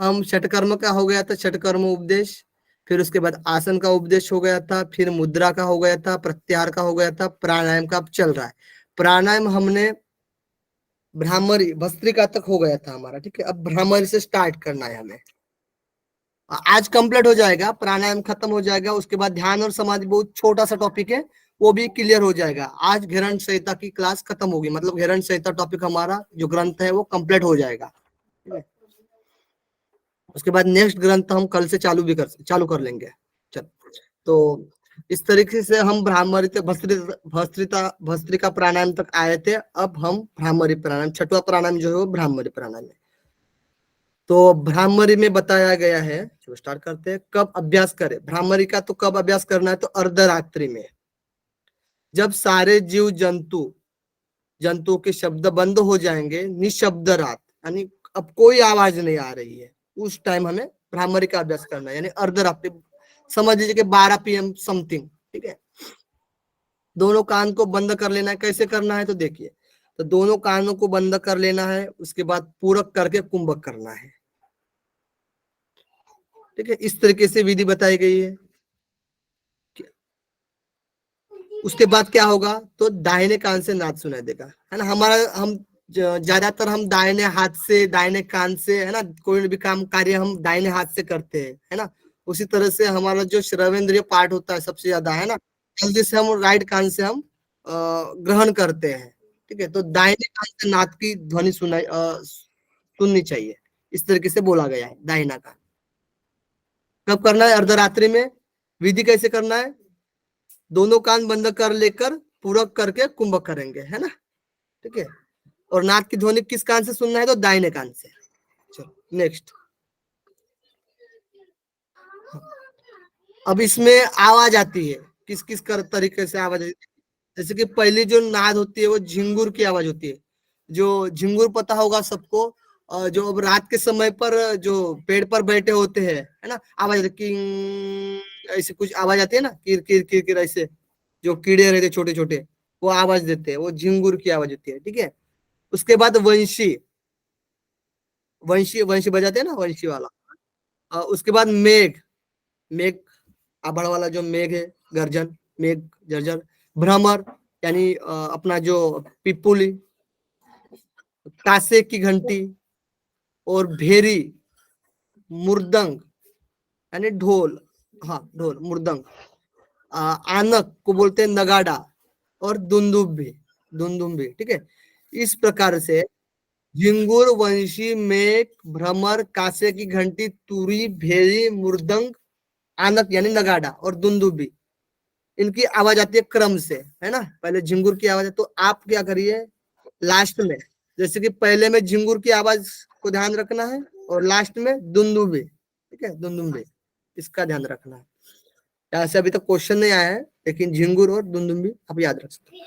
हम षटकर्म का हो गया था, षटकर्म उपदेश, फिर उसके बाद आसन का उपदेश हो गया था, फिर मुद्रा का हो गया था, प्रत्याहार का हो गया था, प्राणायाम का अब चल रहा है। प्राणायाम हमने भ्रामरी भस्त्रिका तक हो गया था हमारा, ठीक है। अब भ्रामरी से स्टार्ट करना है हमें। आज कंप्लीट हो जाएगा, प्राणायाम खत्म हो जाएगा, उसके बाद ध्यान और समाधि बहुत छोटा सा टॉपिक है, वो भी क्लियर हो जाएगा। आज घेरण संहिता की क्लास खत्म होगी, मतलब घेरण संहिता टॉपिक हमारा जो ग्रंथ है वो कंप्लीट हो जाएगा, ठीक है। उसके बाद नेक्स्ट ग्रंथ हम कल से चालू कर लेंगे। चल, तो इस तरीके से हम भ्रामरी भस्त्रिका प्राणायाम तक आए थे। अब हम भ्रामरी प्राणायाम, छठवां प्राणायाम जो है वो भ्रामरी प्राणायाम है। तो भ्रामरी में बताया गया है, चलो स्टार्ट करते हैं। कब अभ्यास करें भ्रामरी का? तो कब अभ्यास करना है? तो अर्धरात्रि में, जब सारे जीव जंतुओं के शब्द बंद हो जाएंगे, निशब्द रात, यानी अब कोई आवाज नहीं आ रही है, उस टाइम हमें भ्रामरी का अभ्यास करना है, यानी अर्धरात्रि, समझ लीजिए कि 12 PM समथिंग, ठीक है। दोनों कान को बंद कर लेना है। कैसे करना है तो देखिए, तो दोनों कानों को बंद कर लेना है, उसके बाद पूरक करके कुंभक करना है, ठीक है। इस तरीके से विधि बताई गई है। उसके बाद क्या होगा? तो दाहिने कान से नाद सुनाई देगा, है ना। हम ज्यादातर हम दाहिने हाथ से, दाहिने कान से, है ना, कोई भी काम कार्य हम दाहिने हाथ से करते हैं, है ना। उसी तरह से हमारा जो श्रवणेंद्रिय पार्ट होता है सबसे ज्यादा, है ना, जल्दी से हम राइट कान से हम ग्रहण करते हैं, ठीक है। तो दाहिने कान से नाद की ध्वनि सुननी चाहिए, इस तरीके से बोला गया है दाहिना कान। कब करना है? अर्धरात्रि में। विधि कैसे करना है? दोनों कान बंद कर लेकर पूरक करके कुंभक करेंगे, है ना, ठीक है। और नाद की ध्वनि किस कान से सुनना है? तो दाहिने कान से। चलो नेक्स्ट। अब इसमें आवाज आती है, किस किस तरीके से आवाज आती है। जैसे कि पहली जो नाद होती है वो झिंगुर की आवाज होती है। जो झिंगुर पता होगा सबको, जो अब रात के समय पर जो पेड़ पर बैठे होते हैं, है ना, आवाज किंग ऐसे कुछ आवाज आती है ना, किर किर किर किर ऐसे, जो कीड़े रहते छोटे छोटे, वो आवाज देते हैं, वो झिंगुर की आवाज होती है, ठीक है। उसके बाद वंशी, वंशी वंशी बजाते हैं ना, वंशी वाला। उसके बाद मेघ, मेघ आभड़ वाला जो मेघ है, गर्जन, मेघ गर्जन। भ्रमर, यानी अपना जो पिपुली, तासे की घंटी, और भेरी, मुर्दंग, यानी ढोल, हाँ ढोल मुर्दंग, आनक को बोलते हैं नगाड़ा, और दुंदुभी, दुंदुभी, ठीक है। इस प्रकार से झिंगुर, वंशी, मेघ, भ्रमर, कासे की घंटी, तुरी, भेरी, मुर्दंग, आनक यानी नगाड़ा, और दुंदुभी, इनकी आवाज आती है क्रम से, है ना। पहले झिंगुर की आवाज है, तो आप क्या करिए लास्ट में, जैसे कि पहले में झिंगुर की आवाज को ध्यान रखना है, और लास्ट में दुंदुभी, ठीक है, दुंदुभी, इसका ध्यान रखना है। ऐसे अभी तक क्वेश्चन नहीं आया है, लेकिन झिंगुर और दुंदुभी आप याद रख सकते हैं।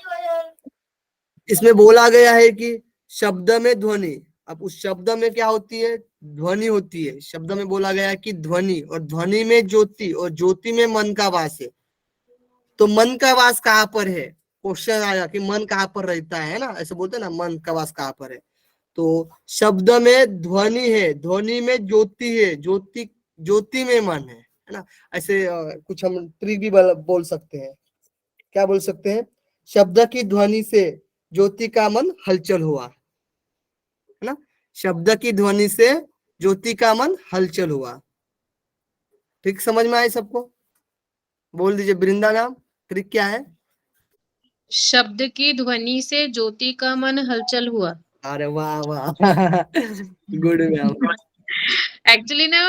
इसमें बोला गया है कि शब्द में ध्वनि, अब उस शब्द में क्या होती है? ध्वनि होती है। शब्द में बोला गया है कि ध्वनि, और ध्वनि में ज्योति, और ज्योति में मन का वास है। तो मन का वास कहाँ पर है? क्वेश्चन आया कि मन कहाँ पर रहता है ना, ऐसे बोलते हैं ना, मन का वास कहाँ पर है। तो शब्द में ध्वनि है, ध्वनि में ज्योति है, ज्योति ज्योति में मन है ना। ऐसे कुछ हम ट्रिक भी बोल सकते हैं। क्या बोल सकते हैं? शब्द की ध्वनि से ज्योति का मन हलचल हुआ, है ना। शब्द की ध्वनि से ज्योति का मन हलचल हुआ। ठीक समझ में आए सबको? बोल दीजिए वृंदा मैम, ट्रिक क्या है? शब्द की ध्वनि से ज्योति का मन हलचल हुआ। अरे वाह वाह गुड मैम। एक्चुअली ना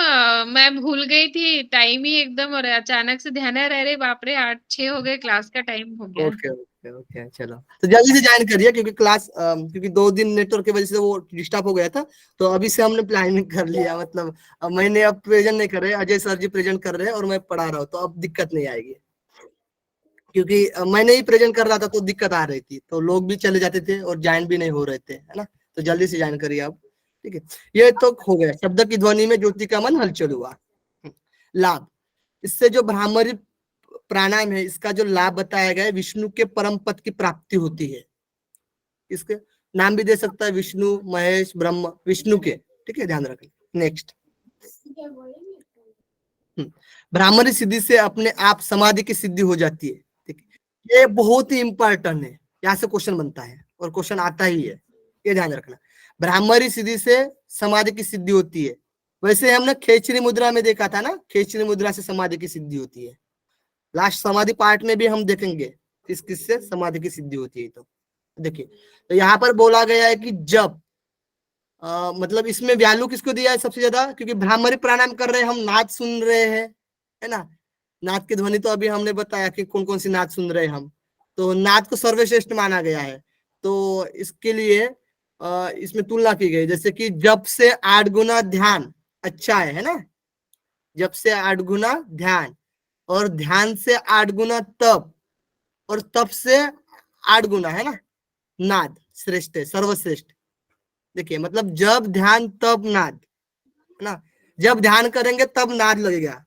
मैं भूल गई थी टाइम ही एकदम, और अचानक से ध्यान रह रहे, बाप रे 8-6 हो गए, क्लास का टाइम हो गया। ओके ओके ओके, चलो तो जल्दी से ज्वाइन करिए, क्योंकि क्लास क्योंकि 2 दिन नेटवर्क की वजह से वो डिस्टर्ब हो गया था। तो अभी से हमने प्लानिंग कर लिया, मतलब अब मैंने अब प्रेजेंट नहीं कर रहे, अजय सर जी प्रेजेंट कर रहे हैं और मैं पढ़ा रहा हूँ, तो अब दिक्कत नहीं आएगी। क्योंकि मैंने ही प्रेजेंट कर रहा था तो दिक्कत आ रही थी, तो लोग भी चले जाते थे और ज्वाइन भी नहीं हो रहे थे, है ना। तो जल्दी से ज्वाइन करिए आप, ठीक है। ये तो हो गया, शब्द की ध्वनि में ज्योति का मन हलचल हुआ। लाभ, इससे जो भ्रामरी प्राणायाम है, इसका जो लाभ बताया गया है, विष्णु के परम पद की प्राप्ति होती है। इसके नाम भी दे सकता है, विष्णु, महेश, ब्रह्म, विष्णु के, ठीक है, ध्यान रखें। नेक्स्ट, ब्राह्मणी सिद्धि से अपने आप समाधि की सिद्धि हो जाती है। ठीक है, ये बहुत ही इंपॉर्टेंट है, यहाँ से क्वेश्चन बनता है और क्वेश्चन आता ही है, ये ध्यान रखना। ब्राह्मणी सिद्धि से समाधि की सिद्धि होती है। वैसे हमने खेचरी मुद्रा में देखा था ना, खेचरी मुद्रा से समाधि की सिद्धि होती है। लास्ट समाधि पार्ट में भी हम देखेंगे किस किस से समाधि की सिद्धि होती है। तो देखिए, तो यहाँ पर बोला गया है कि जब मतलब इसमें वैल्यू किसको दिया है सबसे ज्यादा, क्योंकि ब्राह्मणी प्राणायाम कर रहे हैं, हम नाद सुन रहे हैं, है ना। नाद की ध्वनि तो अभी हमने बताया कि कौन कौन सी नाद सुन रहे हैं हम, तो नाद को सर्वश्रेष्ठ माना गया है। तो इसके लिए इसमें तुलना की गई, जैसे कि जब से 8 गुना ध्यान अच्छा है ना, जब से 8 गुना ध्यान, और ध्यान से 8 गुना तप, और तप से 8 गुना है ना नाद श्रेष्ठ है, सर्वश्रेष्ठ। देखिए, मतलब जब ध्यान तब नाद, है ना। जब ध्यान करेंगे तब नाद लगेगा,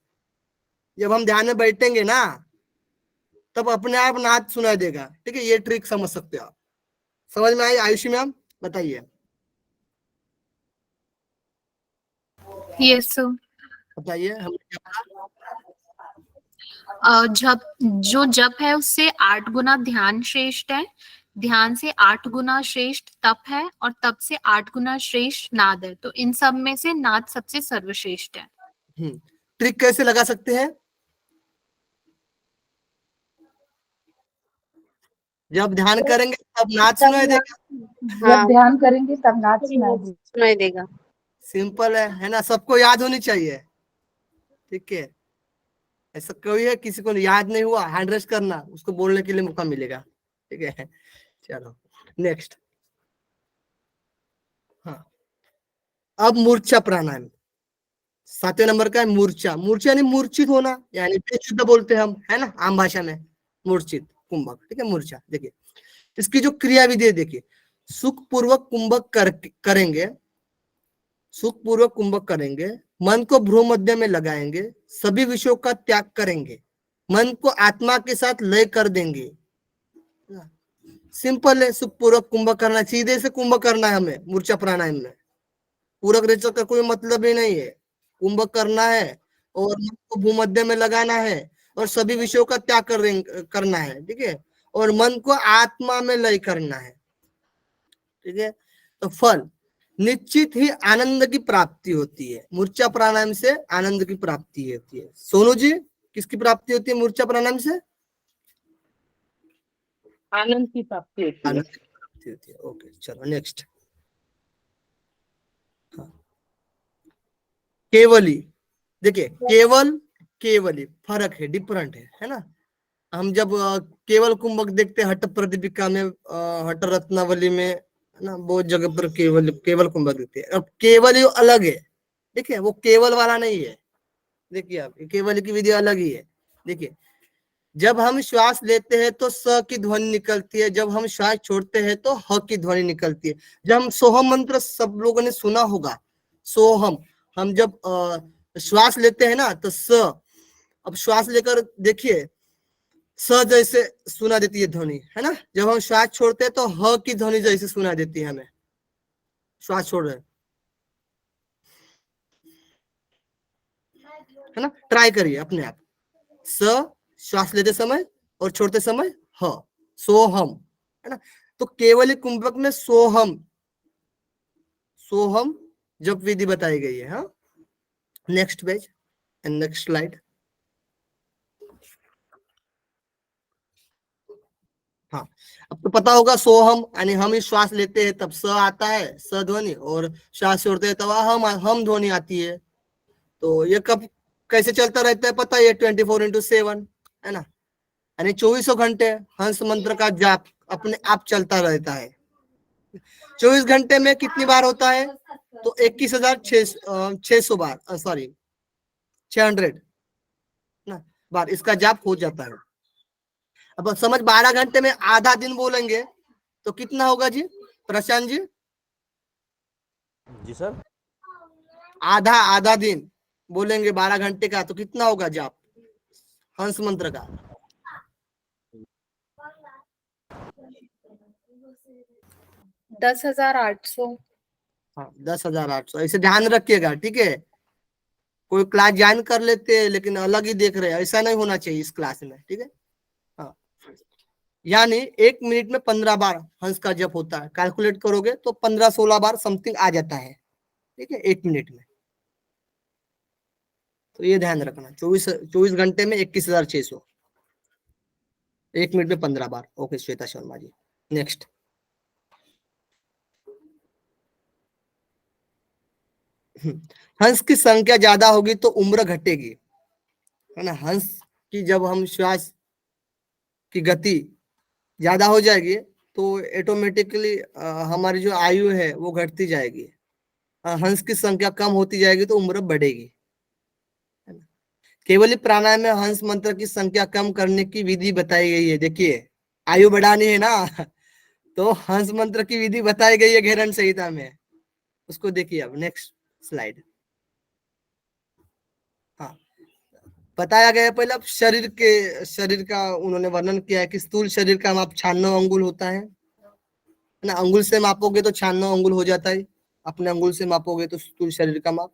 जब हम ध्यान में बैठेंगे ना तब अपने आप नाद सुनाई देगा। ठीक है, ये ट्रिक समझ सकते हो आप। समझ में आई आयुषी मैम, बताइए। Yes sir. बताइए हम जप, जो जप है उससे 8 गुना ध्यान श्रेष्ठ है, ध्यान से 8 गुना श्रेष्ठ तप है, और तप से 8 गुना श्रेष्ठ नाद है। तो इन सब में से नाद सबसे सर्वश्रेष्ठ है। ट्रिक कैसे लगा सकते हैं? जब ध्यान करेंगे तब नाद सुनाई देगा। जब ध्यान करेंगे तब नाद सुनाई देगा। सिंपल है ना, सबको याद होनी चाहिए। ठीक है, ऐसा कोई है किसी को याद नहीं हुआ, हैंड रेस करना, उसको बोलने के लिए मौका मिलेगा। ठीक है, चलो नेक्स्ट। हाँ, अब मूर्छा प्राणायाम 7वें नंबर का है। मूर्छा, मूर्छा यानी मूर्छित होना, यानी बेशुद्ध बोलते हैं हम, है ना आम भाषा में, मूर्छित कुंभक। ठीक है, मूर्छा। देखिए, इसकी जो क्रिया विधि है, देखिए, सुखपूर्वक कुंभक करेंगे, सुखपूर्वक कुंभक करेंगे, मन को भ्रू मध्य में लगाएंगे, सभी विषयों का त्याग करेंगे, मन को आत्मा के साथ लय कर देंगे। सिंपल है, सुखपूर्वक कुंभक करना, सीधे से कुंभक करना है हमें मूर्छा प्राणायाम में। पूरक रेचक का कोई मतलब ही नहीं है, कुंभक करना है और मन को भूमध्य में लगाना है और सभी विषयों का त्याग करना है। ठीक है, और मन को आत्मा में लय करना है। ठीक है, तो फल निश्चित ही आनंद की प्राप्ति होती है। मूर्छा प्राणायाम से आनंद की प्राप्ति होती है। सोनू जी, किसकी प्राप्ति होती है मूर्छा प्राणायाम से? आनंद की प्राप्ति होती है। आनंद की प्राप्ति होती है। ओके, चलो नेक्स्ट। केवली, देखिए, केवल केवली फर्क है, डिफरेंट है ना। हम जब केवल कुंभक देखते हैं हट प्रदीपिका में, हट रत्नावली में, है ना, बहुत जगह पर केवल केवल कुंभक देखते हैं। अब केवल ही अलग है, देखिए, वो केवल वाला नहीं है। देखिए, आप केवल की विधि अलग ही है। देखिए, जब हम श्वास लेते हैं तो स की ध्वनि निकलती है, जब हम श्वास छोड़ते हैं तो ह की ध्वनि निकलती है। जब हम सोहम मंत्र सब लोगों ने सुना होगा, सोहम, हम जब श्वास लेते हैं ना तो स, अब श्वास लेकर देखिए, स जैसे सुना देती है ध्वनि, है ना। जब हम श्वास छोड़ते हैं तो ह की ध्वनि जैसे सुना देती है हमें, श्वास छोड़ रहे हैं, है ना। ट्राई करिए अपने आप, स श्वास लेते समय और छोड़ते समय ह, सोहम, है ना। तो केवल कुंभक में सोहम, सोहम जब विधि बताई गई है। हाँ, next page and next slide. हाँ, अब तो पता होगा सोहम यानी हम ही श्वास लेते हैं तब स आता है, स ध्वनि, और श्वास छोड़ते हैं तब हम ध्वनि आती है। तो ये कब कैसे चलता रहता है पता है, 24/7, है ना, यानी 24 घंटे हंस मंत्र का जाप अपने आप चलता रहता है। 24 घंटे में कितनी बार होता है? तो 21,600 बार, सॉरी 600 ना बार इसका जाप हो जाता है। अब समझ, 12 घंटे में आधा दिन बोलेंगे तो कितना होगा जी प्रशांत जी? जी सर, आधा दिन बोलेंगे 12 घंटे का तो कितना होगा जाप हंस मंत्र का? 10,800। हाँ, 10,800, ऐसे ध्यान रखिएगा। ठीक है, कोई क्लास ज्वाइन कर लेते हैं लेकिन अलग ही देख रहे हैं, ऐसा नहीं होना चाहिए इस क्लास में, ठीक है। हाँ, यानी 1 मिनट में 15 बार हंस का जप होता है, कैलकुलेट करोगे तो 15-16 बार समथिंग आ जाता है, ठीक है, 1 मिनट में। तो ये ध्यान रखना, 24 घंटे में 21,600, 1 मिनट में 15 बार। Okay Shweta Sharma ji, next. हंस की संख्या ज्यादा होगी तो उम्र घटेगी, है ना। हंस की जब हम श्वास की गति ज्यादा हो जाएगी तो ऑटोमेटिकली हमारी जो आयु है वो घटती जाएगी। हंस की संख्या कम होती जाएगी तो उम्र बढ़ेगी, है ना। केवल प्राणायाम में हंस मंत्र की संख्या कम करने की विधि बताई गई है। देखिए, आयु बढ़ानी है ना तो हंस मंत्र की विधि बताई गई है घेरन संहिता में, उसको देखिए। अब नेक्स्ट स्लाइड। हाँ, बताया गया है पहले। अब शरीर का उन्होंने वर्णन किया है कि स्थूल शरीर का माप 96 अंगुल होता है ना। अंगुल से मापोगे तो 96 अंगुल हो जाता है, अपने अंगुल से मापोगे तो स्थूल शरीर का माप।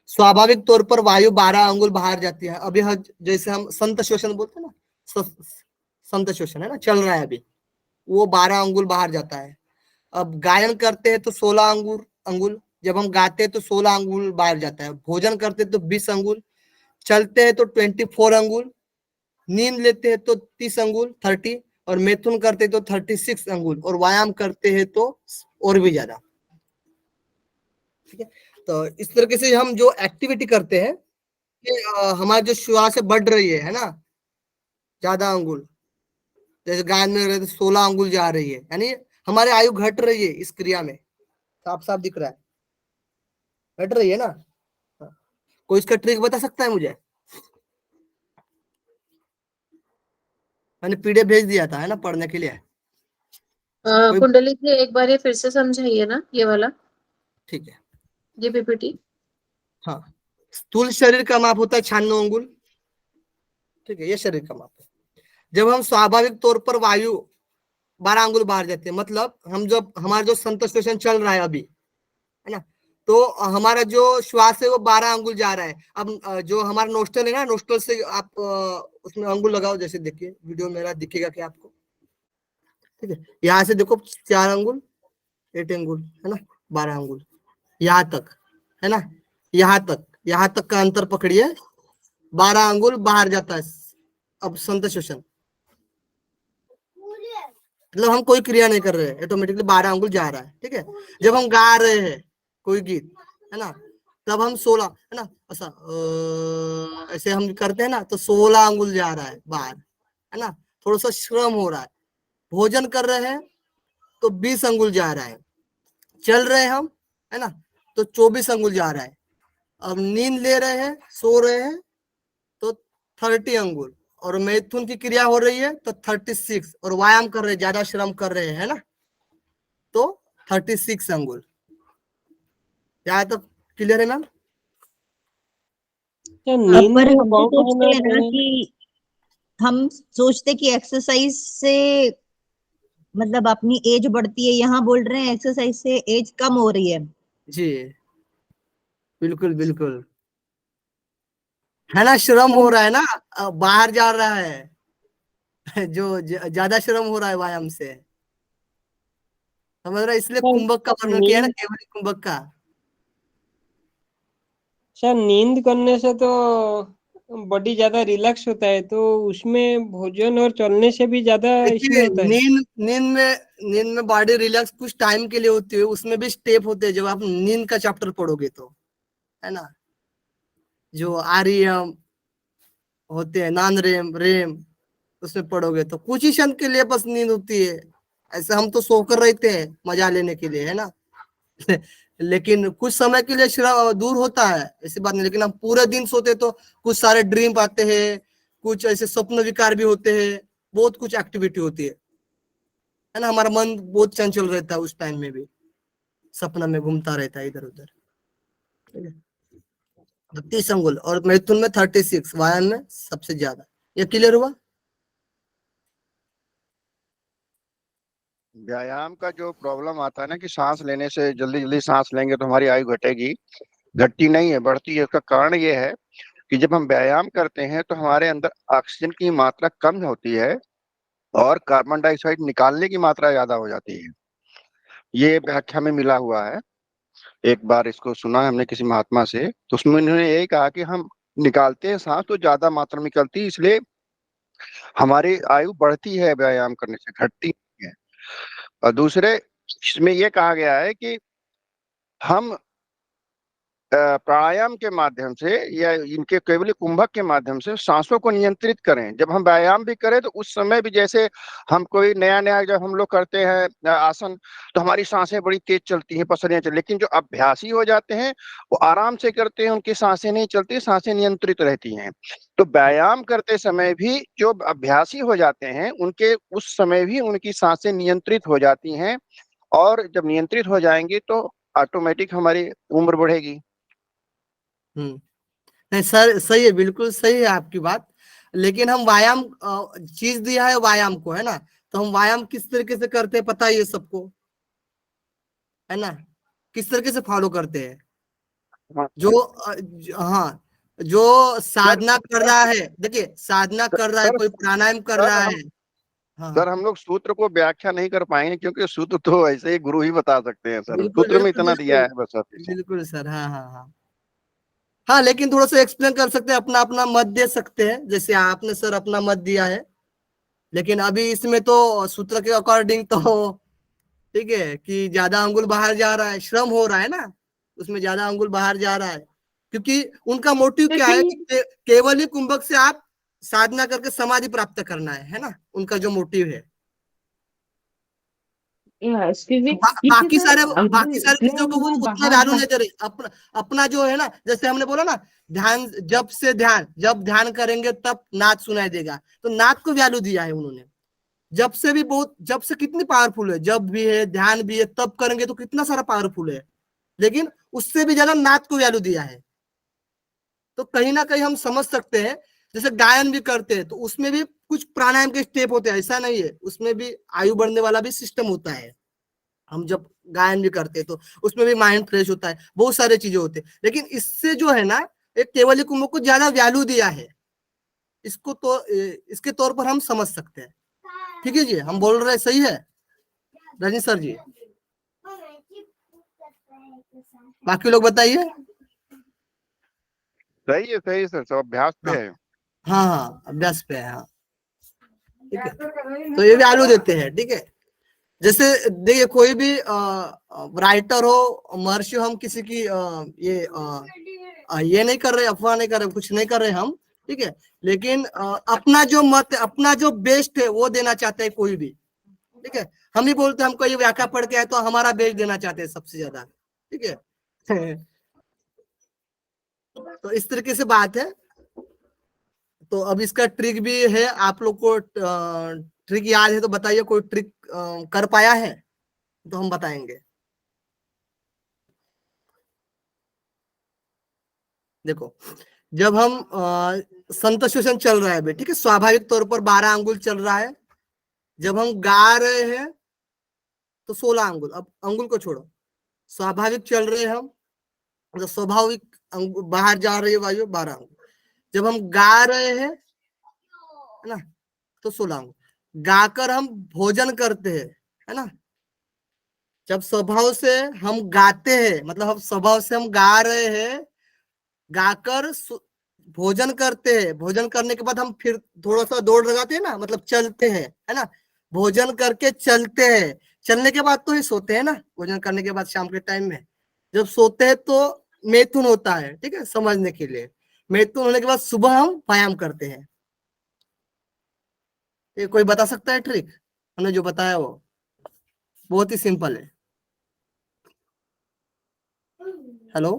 स्वाभाविक तौर पर वायु 12 अंगुल बाहर जाती है। अभी जैसे हम संत शोषण बोलते हैं ना, संत शोषण है ना, चल रहा है अभी, वो 12 अंगुल बाहर जाता है। अब गायन करते हैं तो 16 अंगुल, जब हम गाते हैं तो 16 अंगुल बाहर जाता है। भोजन करते हैं तो 20 अंगुल, चलते हैं तो 24 अंगुल, नींद लेते हैं तो 30 अंगुल 30, और मैथुन करते हैं तो 36 अंगुल, और व्यायाम करते हैं तो और भी ज्यादा, ठीक है। तो इस तरीके से हम जो एक्टिविटी करते हैं कि हमारी जो श्वास बढ़ रही है ना, ज्यादा अंगुल, जैसे गायन में रहते 16 अंगुल जा रही है, यानी हमारी आयु घट रही है इस क्रिया में, साफ साफ दिख रहा है, घट रही है ना। कोई इसका ट्रिक बता सकता है मुझे? मैंने पीडीएफ भेज दिया था, है ना, पढ़ने के लिए। कुंडली जी एक बार ये फिर से समझाइए ना, ये वाला, ठीक है, ये पीपीटी। हाँ। स्थूल शरीर का माप होता है 96 अंगुल, ठीक है, ये शरीर का माप है। जब हम स्वाभाविक तौर पर वायु 12 अंगुल बाहर जाते हैं, मतलब हम जब हमारा जो संतोषन चल रहा है अभी, है ना, तो हमारा जो श्वास है वो 12 अंगुल जा रहा है। अब जो हमारा नोस्टल है ना, नोस्टल से आप उसमें अंगुल लगाओ, जैसे देखिए वीडियो मेरा दिखेगा क्या आपको, ठीक है। यहाँ से देखो 4 अंगुल, 8 अंगुल, है ना, 12 अंगुल, यहाँ तक, है ना, यहाँ तक का अंतर पकड़िए, 12 अंगुल बाहर जाता है। अब संत शोषण, मतलब हम कोई क्रिया नहीं कर रहे हैं, ऑटोमेटिकली 12 अंगुल जा रहा है, ठीक है। जब हम गा रहे हैं कोई गीत, है ना, तब हम 16, है ना, ऐसा ऐसे हम करते हैं ना, तो 16 अंगुल जा रहा है बाहर, है ना, थोड़ा सा श्रम हो रहा है। भोजन कर रहे हैं तो 20 अंगुल जा रहा है, चल रहे हैं हम, है ना, तो 24 अंगुल जा रहा है। अब नींद ले रहे हैं, सो रहे हैं, तो 30 अंगुल, और मैथुन की क्रिया हो रही है तो 36, और व्यायाम कर रहे हैं, ज्यादा श्रम कर रहे हैं, है ना, तो 36 अंगुल। यहाँ तक क्लियर है मैम? नींद पर में हम तो कौन सोचते होना हैं ना चाहिए? कि हम सोचते कि एक्सरसाइज से मतलब अपनी एज बढ़ती है, यहाँ बोल रहे हैं एक्सरसाइज से एज कम हो रही है। जी बिल्कुल बिल्कुल, है ना, श्रम हो रहा है ना, बाहर जा रहा है जो ज्यादा श्रम हो रहा है व्यायाम से, समझ रहा है, इसलिए कुंभक का वर्णन किया है ना, नींद केवल कुंभक का। सर, नींद करने से तो बॉडी ज्यादा रिलैक्स होता है, तो उसमें भोजन और चलने से भी ज्यादा इसमें देखिए, होता है। नींद में बॉडी रिलैक्स कुछ टाइम के लिए होती है, उसमें भी स्टेप होते हैं। जब आप नींद का चैप्टर पढ़ोगे तो, है ना, जो आरईएम होते हैं, नॉन रेम रेम, उसमें पढ़ोगे तो कुछ ही क्षण के लिए बस नींद होती है। ऐसे हम तो सोकर रहते हैं मजा लेने के लिए, है ना लेकिन कुछ समय के लिए श्रम दूर होता है, ऐसी बात नहीं। लेकिन हम पूरे दिन सोते तो कुछ सारे ड्रीम आते हैं, कुछ ऐसे स्वप्न विकार भी होते हैं, बहुत कुछ एक्टिविटी होती है ना। हमारा मन बहुत चंचल रहता है उस टाइम में भी, सपना में घूमता रहता है इधर उधर, ठीक है। 30 अंगुल, और मैथुन में 36, वायन में सबसे ज्यादा। ये क्लियर हुआ? व्यायाम का जो प्रॉब्लम आता है ना कि सांस लेने से जल्दी जल्दी सांस लेंगे तो हमारी आयु घटेगी, घटती नहीं है, बढ़ती है। उसका कारण ये है कि जब हम व्यायाम करते हैं तो हमारे अंदर ऑक्सीजन की मात्रा कम होती है और कार्बन डाइऑक्साइड निकालने की मात्रा ज्यादा हो जाती है। ये व्याख्या में मिला हुआ है। एक बार इसको सुना हमने किसी महात्मा से, तो उसमें उन्होंने यही कहा कि हम निकालते हैं सांस तो ज्यादा मात्रा में निकलती है, इसलिए हमारी आयु बढ़ती है व्यायाम करने से, घटती नहीं है। और दूसरे इसमें यह कहा गया है कि हम प्राणायाम के माध्यम से या इनके केवल कुंभक के माध्यम से सांसों को नियंत्रित करें। जब हम व्यायाम भी करें तो उस समय भी, जैसे हम कोई नया नया जब हम लोग करते हैं आसन, तो हमारी सांसें बड़ी तेज चलती हैं, पसलियां चलती, लेकिन जो अभ्यासी हो जाते हैं वो आराम से करते हैं, उनकी सांसें नहीं चलती, सांसें नियंत्रित रहती हैं। तो व्यायाम करते समय भी जो अभ्यासी हो जाते हैं उनके उस समय भी उनकी सांसें नियंत्रित हो जाती हैं, और जब नियंत्रित हो जाएंगी तो ऑटोमेटिक हमारी उम्र बढ़ेगी। नहीं सर, सही है, बिल्कुल सही है आपकी बात। लेकिन हम व्यायाम चीज दिया है व्यायाम को, है ना, तो हम व्यायाम किस तरीके से करते हैं पता ही है सबको, है ना, किस तरीके से फॉलो करते हैं। हाँ, जो साधना कर रहा है, देखिए साधना कर रहा है, कोई प्राणायाम कर रहा है। हाँ सर हम लोग सूत्र को व्याख्या नहीं कर पाएंगे, क्योंकि सूत्र तो ऐसे ही गुरु ही बता सकते हैं सर, सूत्र में इतना दिया है बस। बिल्कुल सर, हाँ हाँ हाँ हाँ, लेकिन थोड़ा सा एक्सप्लेन कर सकते हैं, अपना अपना मत दे सकते हैं, जैसे आपने सर अपना मत दिया है। लेकिन अभी इसमें तो सूत्र के अकॉर्डिंग तो ठीक है कि ज्यादा अंगुल बाहर जा रहा है, श्रम हो रहा है ना, उसमें ज्यादा अंगुल बाहर जा रहा है, क्योंकि उनका मोटिव क्या है कि केवल ही कुंभक से आप साधना करके समाधि प्राप्त करना है ना, उनका जो मोटिव है। बाकी सारे चीजों को वो उतना वैल्यू नहीं दे रहे। अपना जो है ना, जैसे हमने बोला ना, ध्यान, जब ध्यान करेंगे तब नाद सुनाई देगा, तो नाद को वैल्यू दिया है उन्होंने। जब से भी बहुत, जब से कितनी पावरफुल है, जब भी है, ध्यान भी है, तब करेंगे तो कितना सारा पावरफुल है, लेकिन उससे भी ज्यादा नाद को वैल्यू दिया है। तो कहीं ना कहीं हम समझ सकते हैं, जैसे गायन भी करते हैं तो उसमें भी कुछ प्राणायाम के स्टेप होते हैं, ऐसा नहीं है, उसमें भी आयु बढ़ने वाला भी सिस्टम होता है। हम जब गायन भी करते हैं तो उसमें भी माइंड फ्रेश होता है, बहुत सारे चीजें होते हैं। लेकिन इससे जो है ना, एक केवली कुंभक को ज्यादा वैल्यू दिया है, इसको तो इसके तौर पर हम समझ सकते हैं। ठीक है जी, हम बोल रहे हैं, सही है रजनी सर जी? बाकी लोग बताइए। सही है सर, सब अभ्यास पे है। हाँ हाँ, अभ्यास पे है, हाँ ठीक है। तो ये वैल्यू देते हैं, ठीक है। जैसे देखिए, कोई भी राइटर हो, महर्षि हो, हम किसी की ये नहीं कर रहे, अफवाह नहीं कर रहे, कुछ नहीं कर रहे हम, ठीक है। लेकिन अपना जो मत, अपना जो बेस्ट है वो देना चाहते हैं कोई भी, ठीक है। हम ही बोलते हैं हमको ये व्याख्या पढ़ के आए तो हमारा बेस्ट देना चाहते हैं सबसे ज्यादा, ठीक है। तो इस तरीके से बात है। तो अब इसका ट्रिक भी है, आप लोग को ट्रिक याद है तो बताइए, कोई ट्रिक कर पाया है तो हम बताएंगे। देखो, जब हम संतोषण चल रहा है भाई, ठीक है, स्वाभाविक तौर पर 12 अंगुल चल रहा है। जब हम गा रहे हैं तो 16 अंगुल, अब अंगुल को छोड़ो, स्वाभाविक चल रहे हैं हम, मतलब स्वाभाविक बाहर जा रही है वायु, 12 अंगुल। जब हम गा रहे हैं, है ना, तो 16 अंगुल। गाकर हम भोजन करते हैं, है ना, जब स्वभाव से हम गाते हैं, मतलब हम स्वभाव से हम गा रहे हैं, गाकर भोजन करते हैं, भोजन करने के बाद हम फिर थोड़ा सा दौड़ लगाते हैं ना, मतलब चलते हैं, है ना, भोजन करके चलते हैं, चलने के बाद तो ही सोते हैं ना, भोजन करने के बाद शाम के टाइम में जब सोते हैं तो मैथुन होता है, ठीक है, समझने के लिए। मैथुन होने के बाद सुबह हम व्यायाम करते हैं। ये कोई बता सकता है ट्रिक? हमने जो बताया वो बहुत ही सिंपल है। हेलो,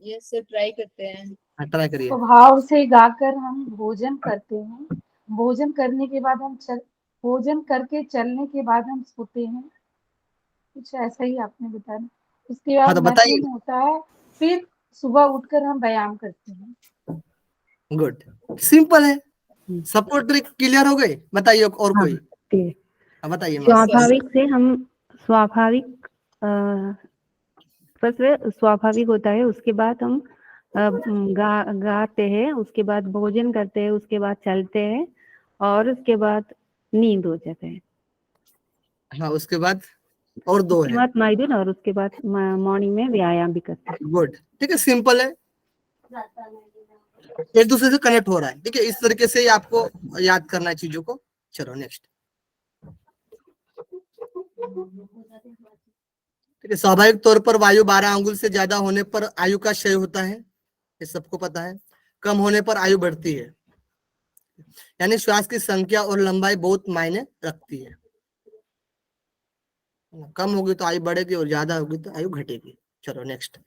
यस सर, ट्राई करते हैं। हाँ ट्राई करिए। स्वभाव से गाकर हम भोजन करते हैं, भोजन करने के बाद हम भोजन करके चलने के बाद हम सोते हैं, कुछ ऐसा ही आपने बताया। उसके हाँ बाद तो बताइए। मैथुन होता है, फिर सुबह उठकर हम व्यायाम करते हैं। गुड, सिंपल है। सबको ट्रिक क्लियर हो गई? बताइए और हाँ, कोई? ठीक है। बताइए। स्वाभाविक से हम स्वाभाविक फर्स्ट स्वाभाविक होता है, उसके बाद हम गाते हैं, उसके बाद भोजन करते हैं, उसके बाद चलते हैं और उसके बाद नींद हो जाता है। हाँ, उसके बाद और दो उसके है। बाद मैदान और उसके बाद मॉर्निंग में व्यायाम भी करते हैं। गुड, ठीक है, सिंपल है, एक दूसरे से कनेक्ट हो रहा है। ठीक है, इस तरीके से ही आपको याद करना है चीजों को। चलो नेक्स्ट। ठीक है, स्वाभाविक तौर पर वायु 12 अंगुल से ज्यादा होने पर आयु का क्षय होता है, ये सबको पता है। कम होने पर आयु बढ़ती है, यानी श्वास की संख्या और लंबाई बहुत मायने रखती है। कम होगी तो आयु बढ़ेगी और ज्यादा होगी तो आयु घटेगी। चलो नेक्स्ट।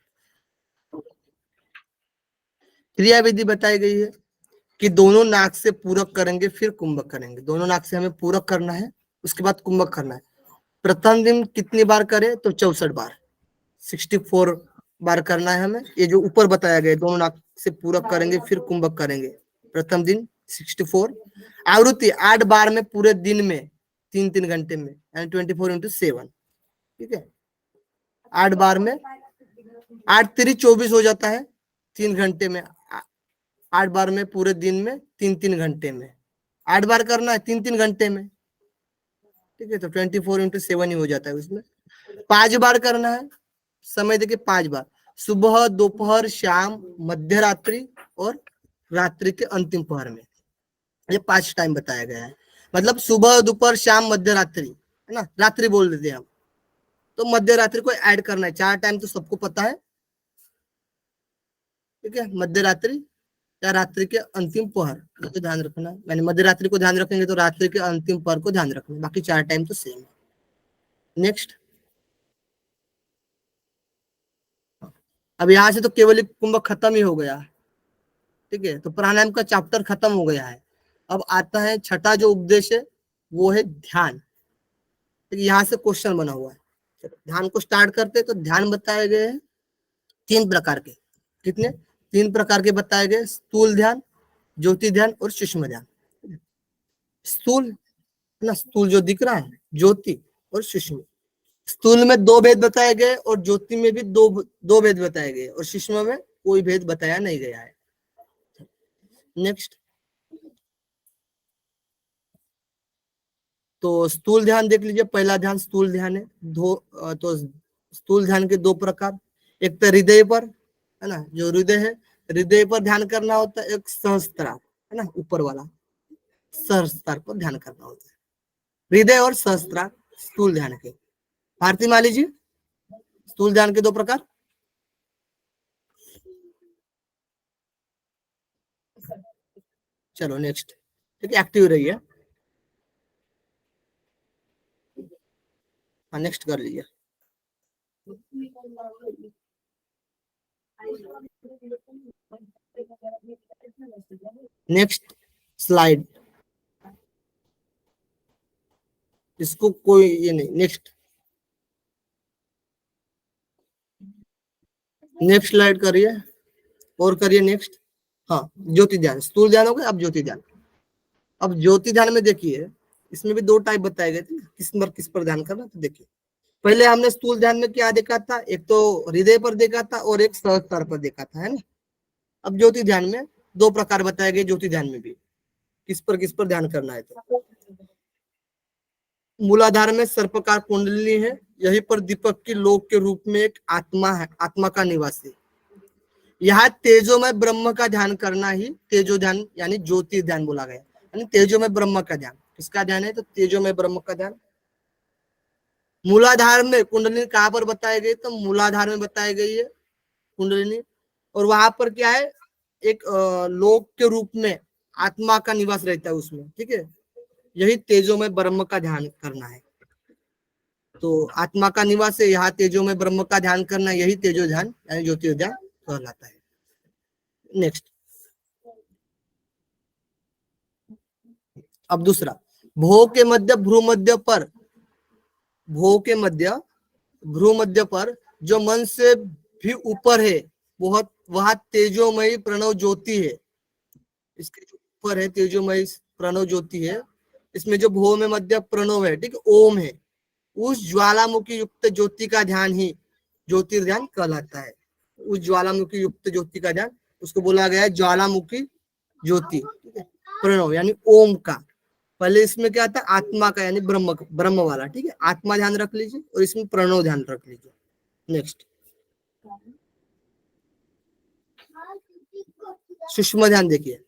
क्रिया विधि बताई गई है कि दोनों नाक से पूरक करेंगे फिर कुंभक करेंगे। दोनों नाक से हमें पूरक करना है, उसके बाद कुंभक करना है। प्रथम दिन कितनी बार करें तो 64 बार, 64 बार करना है हमें। ये जो ऊपर बताया गया, दोनों नाक से पूरक करेंगे फिर कुंभक करेंगे। प्रथम दिन 64। आवृत्ति 8 बार में पूरे दिन में 3-3 घंटे में, यानी 24/7। ठीक है, 8 बार में 8 3 24 हो जाता है 3 घंटे में। 8 बार में पूरे दिन में 3-3 घंटे में, 8 बार करना है 3-3 घंटे में। ठीक है, तो 24/7 ही हो जाता है उसमें। 5 बार करना है, समय देखिए 5 बार, सुबह, दोपहर, शाम, मध्य रात्रि और रात्रि के अंतिम पहर में। ये 5 टाइम बताया गया है। मतलब सुबह, दोपहर, शाम, मध्य रात्रि, है ना, रात्रि बोल देते हैं हम, तो मध्य रात्रि को ऐड करना है। 4 टाइम तो सबको पता है। ठीक है, मध्य रात्रि या रात्रि के अंतिम पहर तो ध्यान रखना है। यानी मध्य रात्रि को ध्यान रखेंगे तो रात्रि के अंतिम पहर को ध्यान रखना है, बाकी 4 टाइम तो सेम है। नेक्स्ट। अब यहाँ से तो केवल कुंभक खत्म ही हो गया। ठीक है, तो प्राणायाम का चैप्टर खत्म हो गया है। अब आता है छठा जो उपदेश है, वो है ध्यान। यहाँ से क्वेश्चन बना हुआ है। ध्यान को स्टार्ट करते तो ध्यान बताए गए हैं 3 प्रकार के। कितने? 3 प्रकार के बताए गए, स्थूल ध्यान, ज्योति ध्यान और सूक्ष्म ध्यान। स्थूल ना, स्थूल जो दिख रहा है, ज्योति और सूक्ष्म। स्थूल में 2 भेद बताए गए और ज्योति में भी दो भेद बताए गए और सूक्ष्म में कोई भेद बताया नहीं गया है। नेक्स्ट। तो स्थूल ध्यान देख लीजिए, पहला ध्यान स्थूल ध्यान है। तो स्थूल ध्यान के 2 प्रकार, एक तो हृदय पर, है ना, जो हृदय है, हृदय पर ध्यान करना होता है। एक सहस्त्रार, है ना, ऊपर वाला सहस्त्रार पर ध्यान करना होता है। हृदय और सहस्त्रार स्थूल ध्यान के। भारती माली जी, स्थूल ध्यान के 2 प्रकार। चलो नेक्स्ट। ठीक है, एक्टिव रहिए। हाँ, नेक्स्ट कर लीजिए। Next slide. इसको कोई ये नहीं। नेक्स्ट नेक्स्ट स्लाइड करिए और करिए नेक्स्ट। हाँ, ज्योति ध्यान। स्थूल ध्यान हो गया, अब ज्योति ध्यान। अब ज्योति ध्यान में देखिए, इसमें भी 2 टाइप बताए गए थे, किस पर ध्यान करना। तो देखिए, पहले हमने स्थूल ध्यान में क्या देखा था, एक तो हृदय पर देखा था और एक सहस्त्रार पर देखा था, है ना। अब ज्योति ध्यान में 2 प्रकार बताए गए। ज्योति ध्यान में भी किस पर ध्यान करना है। तो मूलाधार में सर्पकार कुंडलिनी है, यहीं पर दीपक की लोक के रूप में एक आत्मा है, आत्मा का निवासी। यहाँ तेजोमय ब्रह्म का ध्यान करना ही तेजो ध्यान यानी ज्योति ध्यान बोला गया। यानी तेजोमय ब्रह्म का ध्यान। किसका ध्यान है? तो तेजोमय ब्रह्म का ध्यान। मूलाधार में कुंडलिनी कहाँ पर बताई गई? तो मूलाधार में बताई गई है कुंडलिनी, और वहां पर क्या है, एक लोक के रूप में आत्मा का निवास रहता है उसमें। ठीक है, यही तेजोमय ब्रह्म का ध्यान करना है। तो आत्मा का निवास है, यहाँ तेजोमय ब्रह्म का ध्यान करना, यही तेजो ध्यान यानी ज्योति ध्यान कहलाता है। नेक्स्ट। अब दूसरा, भो के मध्य भ्रू मध्य पर, भो के मध्य भ्रू मध्य पर जो मन से भी ऊपर है, बहुत वहां तेजोमयी प्रणव ज्योति है। इसके जो ऊपर है तेजोमयी प्रणव ज्योति है, इसमें जो भो में मध्य प्रणव है, ठीक है, ओम है, उस ज्वालामुखी युक्त ज्योति का ध्यान ही ज्योतिर्ध्यान कहलाता है। उस ज्वालामुखी युक्त ज्योति का ध्यान, उसको बोला गया है ज्वालामुखी ज्योति, ठीक है। प्रणव यानी ओम का, पहले इसमें क्या था, आत्मा का यानी ब्रह्म वाला, ठीक है। आत्मा ध्यान रख लीजिए और इसमें प्रणव ध्यान रख लीजिए। नेक्स्ट सूक्ष्म ध्यान देखिए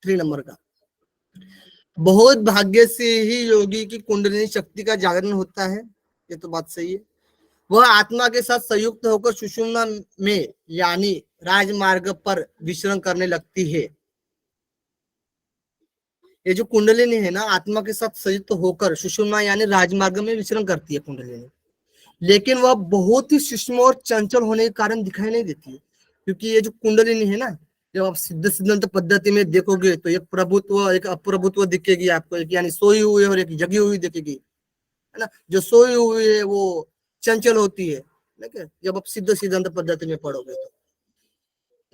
3 नंबर का। बहुत भाग्य से ही योगी की कुंडलिनी शक्ति का जागरण होता है, ये तो बात सही है। वह आत्मा के साथ संयुक्त होकर सुषुम्ना में यानी राजमार्ग पर विचरण करने लगती है। ये जो कुंडलिनी है ना, आत्मा के साथ संयुक्त होकर सुषुम्ना यानी राजमार्ग में विचरण करती है कुंडलिनी, लेकिन वह बहुत ही सूक्ष्म और चंचल होने के कारण दिखाई नहीं देती है। क्योंकि ये जो कुंडलिनी है ना, जब आप सिद्ध सिद्धांत पद्धति में देखोगे तो एक प्रभुत्व एक अप्रभुत्व दिखेगी आपको, एक यानी सोई हुई और एक जगी हुई दिखेगी, है ना। जो सोई हुई है वो चंचल होती है, ठीक है, जब आप सिद्ध सिद्धांत पद्धति में पढ़ोगे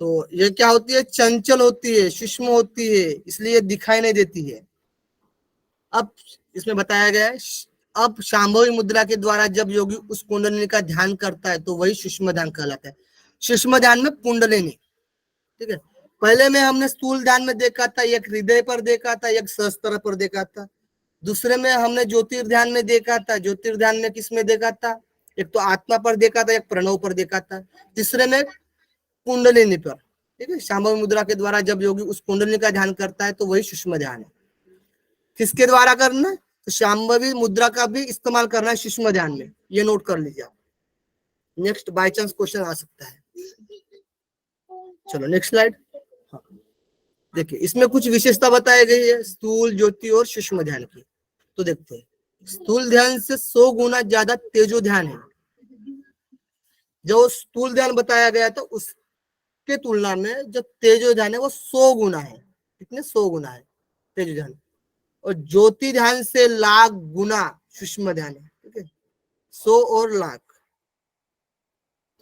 तो ये क्या होती है, चंचल होती है, सूक्ष्म होती है, इसलिए दिखाई नहीं देती है। अब इसमें बताया गया है, अब शांभवी मुद्रा के द्वारा जब योगी उस कुंडलिनी का ध्यान करता है तो वही सूक्ष्म ध्यान कहलाता है। सूक्ष्म ध्यान में कुंडलिनी, ठीक है। पहले में हमने स्थूल ध्यान में देखा था, एक हृदय पर देखा था, एक सहस्त्र पर देखा था। दूसरे में हमने ज्योतिर्ध्यान में देखा था, ज्योतिर्ध्यान में किस में देखा था, एक तो आत्मा पर देखा था, एक प्रणव पर देखा था। तीसरे में कुंडलिनी पर, ठीक है। शांभवी मुद्रा के द्वारा जब योगी उस कुंडलिनी का ध्यान करता है तो वही सूक्ष्म ध्यान है। किसके द्वारा करना है, तो शांभवी मुद्रा का भी इस्तेमाल करना है सूक्ष्म ध्यान में, ये नोट कर लीजिए आप। नेक्स्ट बाय चांस क्वेश्चन आ सकता है। चलो नेक्स्ट स्लाइड। हाँ देखिए, इसमें कुछ विशेषता बताई गई है स्थूल, ज्योति और सूक्ष्म ध्यान की। तो देखते हैं, स्थूल ध्यान से 100 गुना ज्यादा तेजो ध्यान है। जो स्थूल ध्यान बताया गया था उसके तुलना में जो तेजो ध्यान है वो 100 गुना है। कितने, 100 गुना है तेजो ध्यान। और ज्योति ध्यान से लाख गुना सूक्ष्म ध्यान है, ठीक है, 100 और लाख।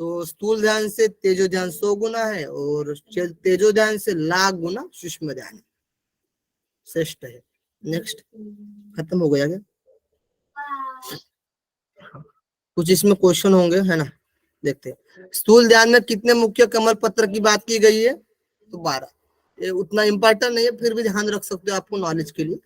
तो स्थूल ध्यान से तेजो ध्यान 100 गुना है और तेजो ध्यान से लाख गुना सूक्ष्म ध्यान है, श्रेष्ठ है। नेक्स्ट, खत्म हो गया क्या? कुछ इसमें क्वेश्चन होंगे, है ना, देखते हैं। स्थूल ध्यान में कितने मुख्य कमल पत्र की बात की गई है, तो 12। ये उतना इंपॉर्टेंट नहीं है, फिर भी ध्यान रख सकते हो आपको नॉलेज के लिए।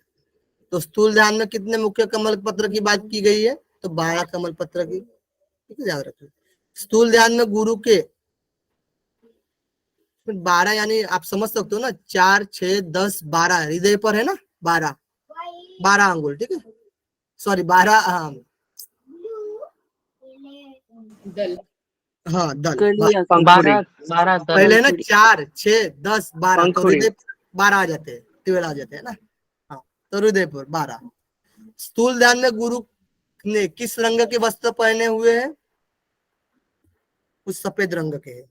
तो स्थूल ध्यान में कितने मुख्य कमल पत्र की बात की गई है, तो 12 कमल पत्र की, ठीक है, याद रखिए। स्थूल ध्यान में गुरु के 12 यानी आप समझ सकते हो ना, 4, 6, 10, 12 हृदय पर है ना, 12 अंगुल, ठीक है, सॉरी 12 दल, हाँ दल, 12 दल पहले ना 4, 6, 10, 12 तो हृदय 12 आ जाते हैं, 12 आ जाते हैं ना। हाँ, तो हृदय पर 12। स्थूल ध्यान में गुरु ने किस रंग के वस्त्र पहने हुए हैं, कुछ सफेद रंग के हैं,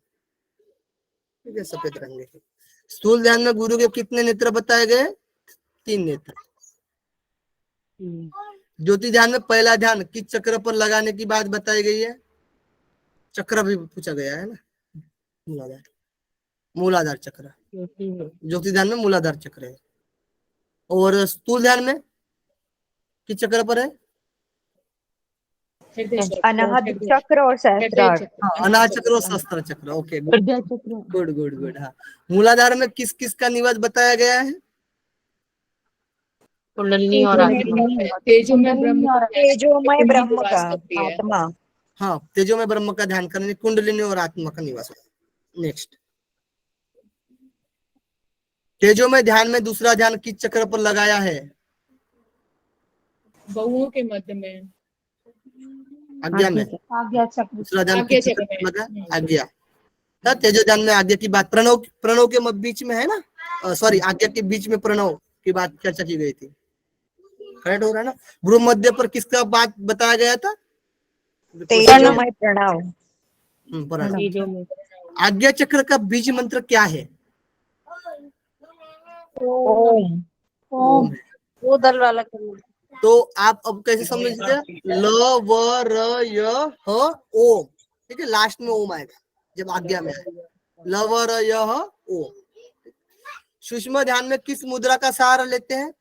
ठीक है, सफेद रंग के। स्थूल ध्यान में गुरु के कितने नेत्र बताए गए, 3 नेत्र। ज्योति ध्यान में पहला ध्यान किस चक्र पर लगाने की बात बताई गई है, चक्र भी पूछा गया है ना, मूलाधार चक्र। ज्योति ध्यान में मूलाधार चक्र है। और स्थूल ध्यान में किस चक्र पर है, अनाहत चक्र और सहस्त्रार। अनाहत चक्र और सहस्त्र चक्र। Okay, good good good. हाँ, मूलाधार में किस किस का निवास बताया गया है, कुंडलिनी और आत्मा। तेजोमय ब्रह्म का आत्मा। हाँ, तेजो में ब्रह्म का ध्यान करने, कुंडलिनी और आत्मा का निवास है। नेक्स्ट, तेजो में ध्यान में दूसरा ध्यान किस चक्र पर लगाया है, बहुओं के मध्य में, आज्ञा में। आज्ञा चक्र। दूसरा ध्यान किस चक्र पर लगा, आज्ञा। तेजो ध्यान में आज्ञा की बात, प्रणव के बीच में है ना, सॉरी आज्ञा के बीच में प्रणव की बात चर्चा की गई थी, करेक्ट हो रहा है ना। भ्रू मध्य पर किसका बात बताया गया था, तेजोमय प्रणव। आज्ञा चक्र का बीज मंत्र क्या है, ओम। ओम। वो दल वाला तो आप अब कैसे समझते हैं, ल व र य ह ओम, ठीक है, लास्ट में ओम आएगा जब आज्ञा में आएगा, ल व र य ह ओम। सूक्ष्म ध्यान में किस मुद्रा का सहारा लेते हैं,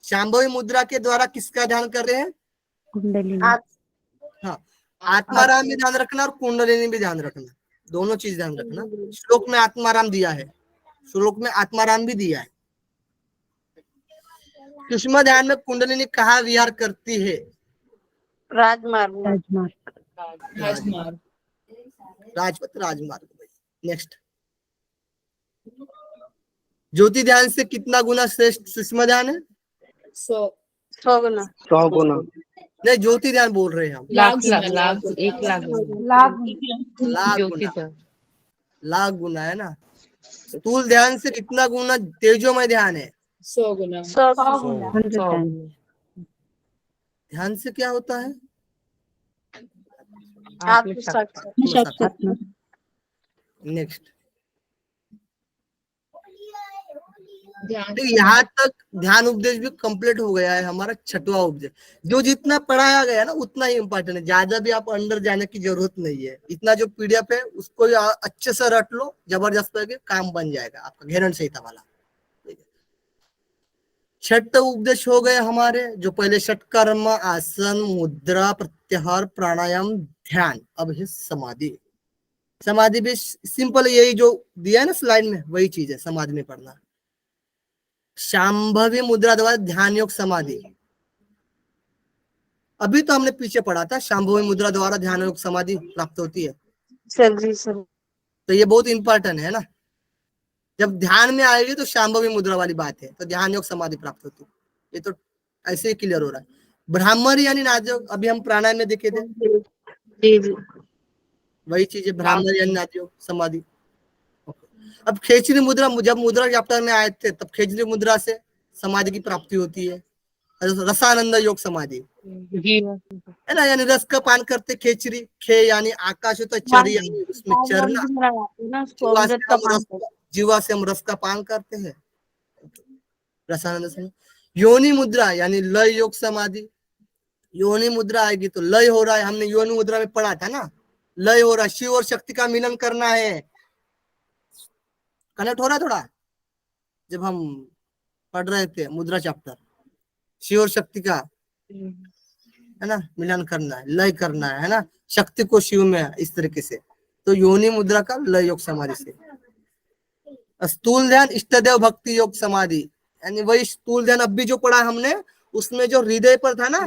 शांभवी मुद्रा के द्वारा किसका ध्यान कर रहे हैं, कुंडलिनी। हाँ, आत्माराम भी ध्यान रखना और कुंडलिनी भी ध्यान रखना, दोनों चीज ध्यान रखना। श्लोक में आत्माराम दिया है, श्लोक में आत्माराम भी दिया है। सुषमा ध्यान में कुंडलिनी कहाँ विहार करती है? राजमार्ग में। राजमार्ग। राजमार्ग। राजपथ, राजमार्ग। नेक्स्ट, ज्योति ध्यान से कितना गुना श्रेष्ठ सुषमा ध्यान है? 100 गुना। 100 गुना। नहीं, ज्योति ध्यान बोल रहे हैं हम। लाख 1 लाख लाख गुना, लाख गुना है ना। स्थूल ध्यान से कितना गुना तेजोमय ध्यान है? 100 गुना। 100 गुना। 100 times। ध्यान से क्या होता है? आत्मसाक्षात्कार। नेक्स्ट, ध्यान तो यहाँ तक ध्यान उपदेश भी कंप्लीट हो गया है हमारा 6वां उपदेश। जो जितना पढ़ाया गया ना उतना ही इम्पोर्टेंट है, ज्यादा भी आप अंदर जाने की जरूरत नहीं है। इतना जो पीडीएफ है उसको अच्छे से रट लो, जबरदस्त करके काम बन जाएगा आपका, घेरण संहिता वाला। 6 उपदेश हो गए हमारे, जो पहले षटकर्म, आसन, मुद्रा, प्रत्याहार, प्राणायाम, ध्यान। अब है समाधि। समाधि भी सिंपल, यही जो दिया है ना स्लाइड में वही चीज है समाधि में पढ़ना। शांभवी मुद्रा द्वारा ध्यान योग समाधि, अभी तो हमने पीछे पढ़ा था, शांभवी मुद्रा द्वारा ध्यान योग समाधि प्राप्त होती है। सर। तो ये बहुत इंपॉर्टेंट है ना, जब ध्यान में आएगी तो शांभवी मुद्रा वाली बात है, तो ध्यान योग समाधि प्राप्त होती है। ये तो ऐसे ही क्लियर हो रहा है। ब्राह्मण यानी नादयोग, अभी हम प्राणायाम में देखे थे, जी। वही चीज है, ब्राह्मण यानी नादयोग समाधि। अब खेचरी मुद्रा, जब मुद्रा चैप्टर में आए थे तब खेचरी मुद्रा से समाधि की प्राप्ति होती है। रसानंद योग समाधि है ना, यानी रस का पान करते खेचरी। खे यानी आकाश होता है, चर यानी उसमें चरना, जीवा से हम रस का पान करते हैं, रसानंद समाधि। योनि मुद्रा यानी लय योग समाधि। योनि मुद्रा आएगी तो लय हो रहा है, हमने योनि मुद्रा में पढ़ा था ना, लय हो रहा है, शिव और शक्ति का मिलन करना है। कनेक्ट हो रहा है थोड़ा, जब हम पढ़ रहे थे मुद्रा चैप्टर, शिव और शक्ति का है ना मिलन करना है, लय करना है ना, शक्ति को शिव में, इस तरीके से। तो योनि मुद्रा का लय योग समाधि से। स्थूल ध्यान इष्टदेव भक्ति योग समाधि, यानी वही स्थूल ध्यान अब भी जो पढ़ा हमने, उसमें जो हृदय पर था ना,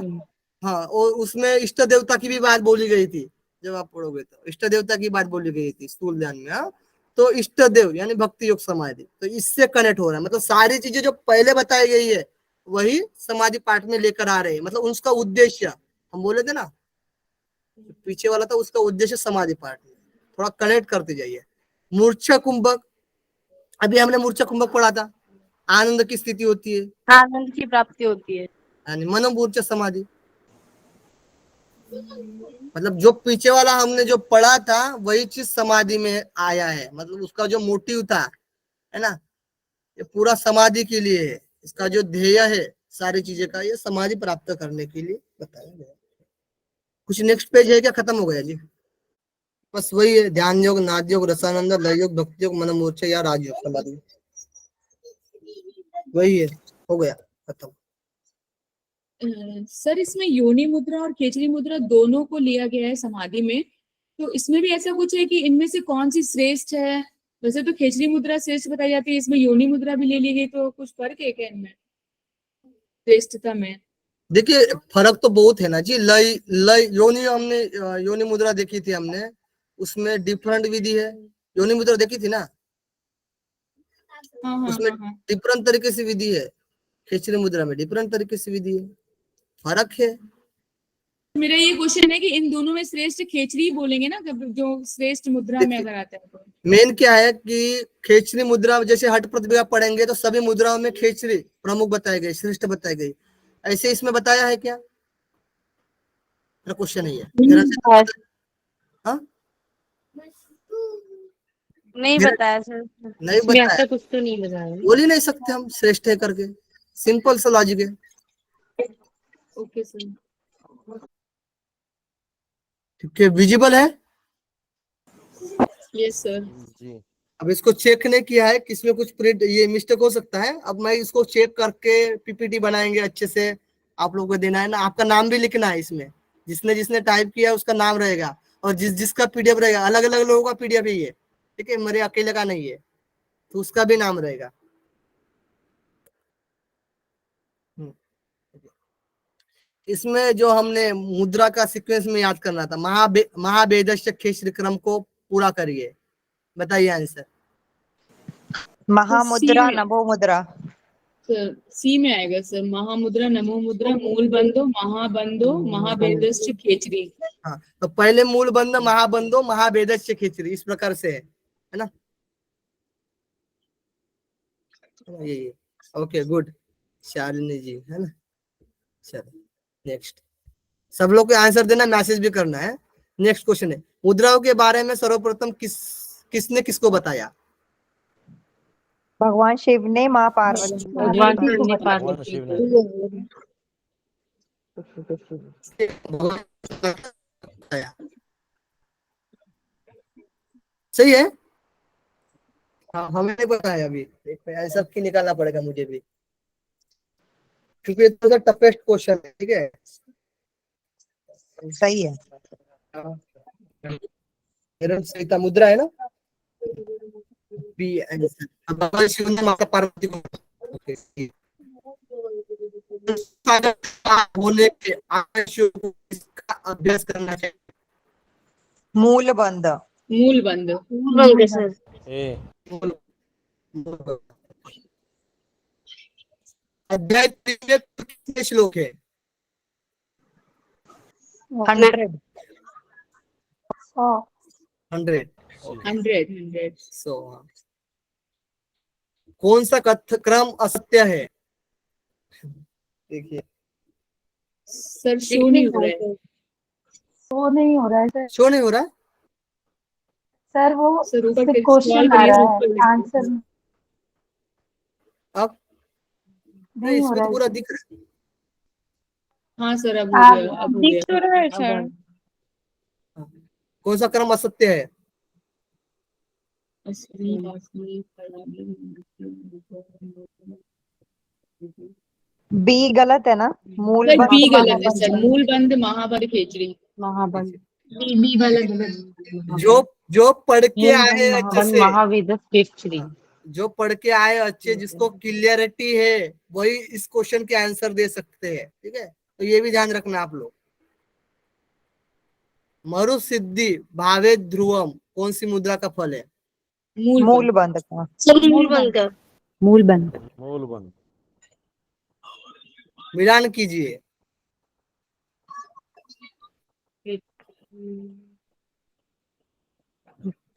हाँ, और उसमें इष्ट देवता की भी बात बोली गई थी। जब आप पढ़ोगे तो इष्ट देवता की बात बोली गई थी स्थूल ध्यान में। हाँ, तो इष्ट देव यानी भक्ति योग समाधि, तो इससे कनेक्ट हो रहा है। मतलब सारी चीजें जो पहले बताई गई है वही समाधि पाठ में लेकर आ रहे हैं। मतलब उसका उद्देश्य, हम बोले थे ना पीछे वाला था, उसका उद्देश्य समाधि पाठ में थोड़ा कनेक्ट करते जाइए। मूर्छा कुंभक, अभी हमने मूर्छा कुंभक पढ़ा था, आनंद की स्थिति होती है, आनंद की प्राप्ति होती है, यानी मनोमूर्छा समाधि। मतलब जो पीछे वाला हमने जो पढ़ा था वही चीज समाधि में आया है। मतलब उसका जो मोटिव था, है ना, ये पूरा समाधि के लिए है। इसका जो ध्येय है सारी चीजें का, ये समाधि प्राप्त करने के लिए बताया गया। कुछ नेक्स्ट पेज है क्या? खत्म हो गया जी? बस वही है, ध्यान योग, नाद योग, रसानंद, लय योग, भक्ति योग, मनोमूर्छा या राजयोग समाधि, वही है, हो गया खत्म। सर इसमें योनि मुद्रा और खेचरी मुद्रा दोनों को लिया गया है समाधि में, तो इसमें भी ऐसा कुछ है कि इनमें से कौन सी श्रेष्ठ है? वैसे तो खेचरी मुद्रा श्रेष्ठ बताई जाती है, इसमें योनि मुद्रा भी ले ली गई, तो कुछ फर्क है क्या इनमें श्रेष्ठता में? देखिए फर्क तो बहुत है ना जी। लय लय योनि, हमने योनि मुद्रा देखी थी हमने, उसमें डिफरेंट विधि है। योनि मुद्रा देखी थी ना, उसमें डिफरेंट तरीके से विधि है। खेचरी मुद्रा में डिफरेंट तरीके से विधि है, फर्क है। मेरा ये क्वेश्चन है कि इन दोनों में श्रेष्ठ खेचरी ही बोलेंगे ना, जो श्रेष्ठ मुद्रा में अगर आता है तो? मेन क्या है कि खेचरी मुद्रा, जैसे हठ प्रतिभा पढ़ेंगे तो सभी मुद्राओं में खेचरी प्रमुख बताई गई, श्रेष्ठ बताई गई। ऐसे इसमें बताया है क्या? क्वेश्चन नहीं है। हाँ, नहीं बताया सर, नहीं बताया, कुछ तो नहीं बताया, बोल ही नहीं सकते हम श्रेष्ठ है करके। सिंपल सा लॉजिक है। ओके सर, ठीक है, विजिबल है? Yes sir. अब इसको चेक नहीं किया है, किसमें कुछ प्रिंट ये मिस्टेक हो सकता है। अब मैं इसको चेक करके पीपीटी बनाएंगे अच्छे से, आप लोगों को देना है ना, आपका नाम भी लिखना है इसमें, जिसने जिसने टाइप किया उसका नाम रहेगा, और जिसका पीडीएफ रहेगा, अलग अलग लोगों का पीडीएफ ही है, ठीक है, मेरे अकेले का नहीं है, तो उसका भी नाम रहेगा। इसमें जो हमने मुद्रा का सीक्वेंस में याद करना था, महाभेदस्य खेचरी क्रम को पूरा करिए, बताइए आंसर। महामुद्रा में- नभो मुद्रा। सर सी में आएगा सर, महामुद्रा, नमो मुद्रा, मूल बंदो, महाबंदो, महाभेदस्य खेचरी। हाँ, तो पहले मूल बंद, महाबंदो, महाभेदस्य खेचरी, इस प्रकार से है ना, ये ओके गुड शालिनी जी, है ना। चलो नेक्स्ट, सब लोग को आंसर देना, मैसेज भी करना है। नेक्स्ट क्वेश्चन है, मुद्राओं के बारे में सर्वप्रथम किसने किसको बताया? भगवान शिव ने माँ पार्वती को। भगवान शिव ने पार्वती को। बताया, सही है। हाँ, हमें नहीं बताया अभी, आंसर की निकालना पड़ेगा मुझे भी, क्योंकि थोड़ा टफेस्ट क्वेश्चन है, ठीक है। सही है। सहिता मुद्रा है ना, बी आंसर। भगवान शिव ने माता पार्वती को होने के आवश्यक को इसका अभ्यास करना चाहिए। मूल बंद। मूल बंद। बंद सर। अध्याय 3 में कितने श्लोक है? 100। 100। 100। सो कौन सा क्रम असत्य है? देखिए सर शो नहीं हो रहा है। वो नहीं हो रहा है सर। शो नहीं हो रहा है? सर वो सर ऊपर क्वेश्चन आ रहा है, आंसर अब नहीं, नहीं हो इसमें रहा तो है पूरा सर। दिख रहा है। हाँ सर अब हो गया, अब हो दिख गया। तो रहा है सर। कौन सा क्रम असत्य है? असली, असली, बी गलत है ना? मूल सर बंद बी गलत है महाबंद। सर, मूल बंद महाबंद खेचरी। महाबंद। बी वाला गलत। जो पढ़ के आए अच्छे से, महावेद खेचरी। जो पढ़ के आए अच्छे, जिसको क्लियरिटी है, वही इस क्वेश्चन के आंसर दे सकते हैं, ठीक है। तो ये भी ध्यान रखना आप लोग। मरु सिद्धि भावे ध्रुवम कौन सी मुद्रा का फल है? मूल बंद का। सर मूल बंद का। मूल बंद। मूल बंद। मिलान कीजिए।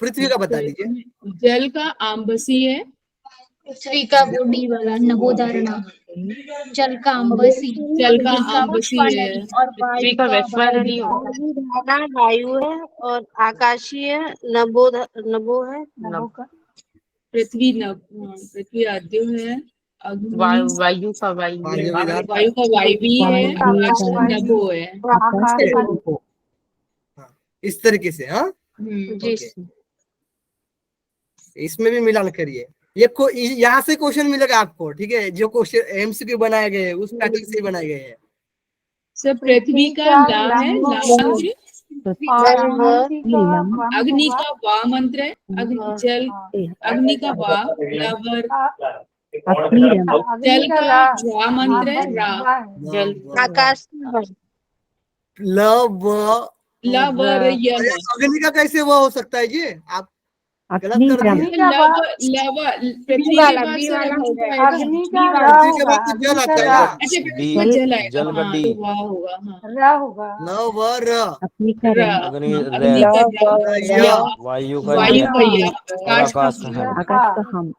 पृथ्वी का बता दीजिए। जल का आम्बसी है। पृथ्वी का वो डी वाला नवोदारणा। जल का अम्बसी। जल का आम्बसी है। और पृथ्वी का वैश्वानरी होगा। वायु है और आकाशीय नभो है। नभो का पृथ्वी नभ, पृथ्वी आद्य है। अग्नि वायु का वायु। वायु विधान। वायु का वायवी है। आकाश का नभो है। आकाश का हाँ, इस तरीके से। हाँ जी। ओके। इसमें भी मिलान करिए। ये यहाँ से क्वेश्चन मिलेगा आपको, ठीक है। जो क्वेश्चन एमसीक्यू बनाए गए हैं उस पैटर्न से ही बनाए गए हैं। सर पृथ्वी का ला है, ला मंत्र। अग्नि का वा मंत्र है। जल, अग्नि का वा, लवर। जल का ज्वा मंत्र है, रा। जल आकाश लवर अग्नि का कैसे वो हो सकता है जी? आप गलत कर दिए। पृथ्वी के बाद सर अग्नि का पृथ्वी के बाद तो जल आता है। अच्छा पृथ्वी में जल आएगा। जल हाँ, गड्डी। तो वाह होगा। हाँ रा होगा। लवर अपनी का रा। अग्नि अग्नि का रा, या। वायु का वायु का या। या। आकाश का आकाश का हम। हम। आकाश का हम।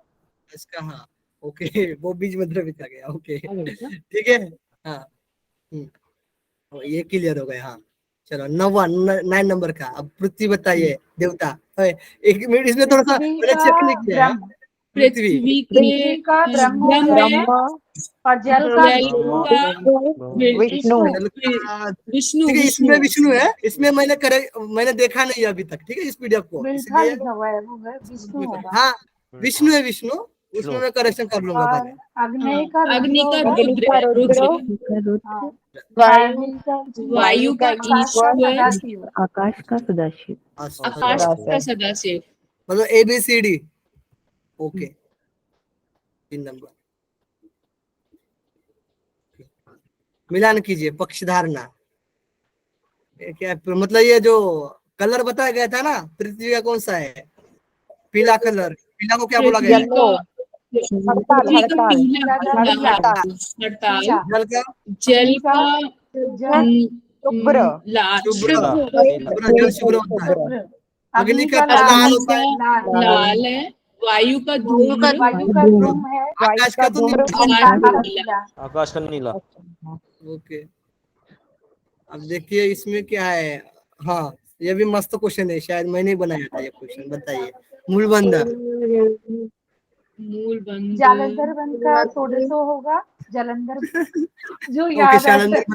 इसका हाँ ओके, वो बीज में द्रवित आ गया। ओके ठीक है। हाँ ये क्लियर हो गया। हाँ चलो 9 नंबर का। अब पृथ्वी बताइए देवता। एक मिनट, इसमें थोड़ा सा मैंने चेक नहीं किया है। पृथ्वी पृथ्वी का ब्रह्म है और जल का विष्णु। विष्णु ठीक है, इसमें विष्णु है। इसमें मैंने देखा नहीं अभी तक, ठीक है, इस पीडीएफ को। बिल्था लिखा हुआ है, वो है विष्णु होगा। हाँ विष्णु है, विष्णु उसमें मैं करेक्शन कर लूंगा और पहले। अग्नि का अग्नि का रुद्र होगा। रुद्र, हाँ, वायु वायु का आकाश का ईश्वर, सदाशिव। आकाश का सदाशिव। आकाश का सदाशिव। मतलब ABCD। Okay, 3 number. मिलान कीजिए, पक्ष धारणा। ये क्या मतलब ये जो कलर बताया गया था ना, पृथ्वी का कौन सा है? पीला कलर। पीला को क्या बोला गया? पृथ्वी का पीला हड़ताल, जल का जल का शुभ्र। लाल, शुभ्र, जल शुभ्र होता है। शुभ्र। अग्नि का अग्नि लाल होता है। का लाल है, वायु का धूम्र, वायु का धूम है। आकाश का तो आकाश का नीला। आकाश का नीला। ओके, अब देखिए इसमें क्या है। हाँ, ये भी मस्त क्वेश्चन है, शायद मैंने ही बनाया था ये क्वेश्चन। बताइए, मूलबंध। मूलबंध, जालंधर बंद का षोडशो होगा। जलंधर जो ओके, याद शालंधर। आता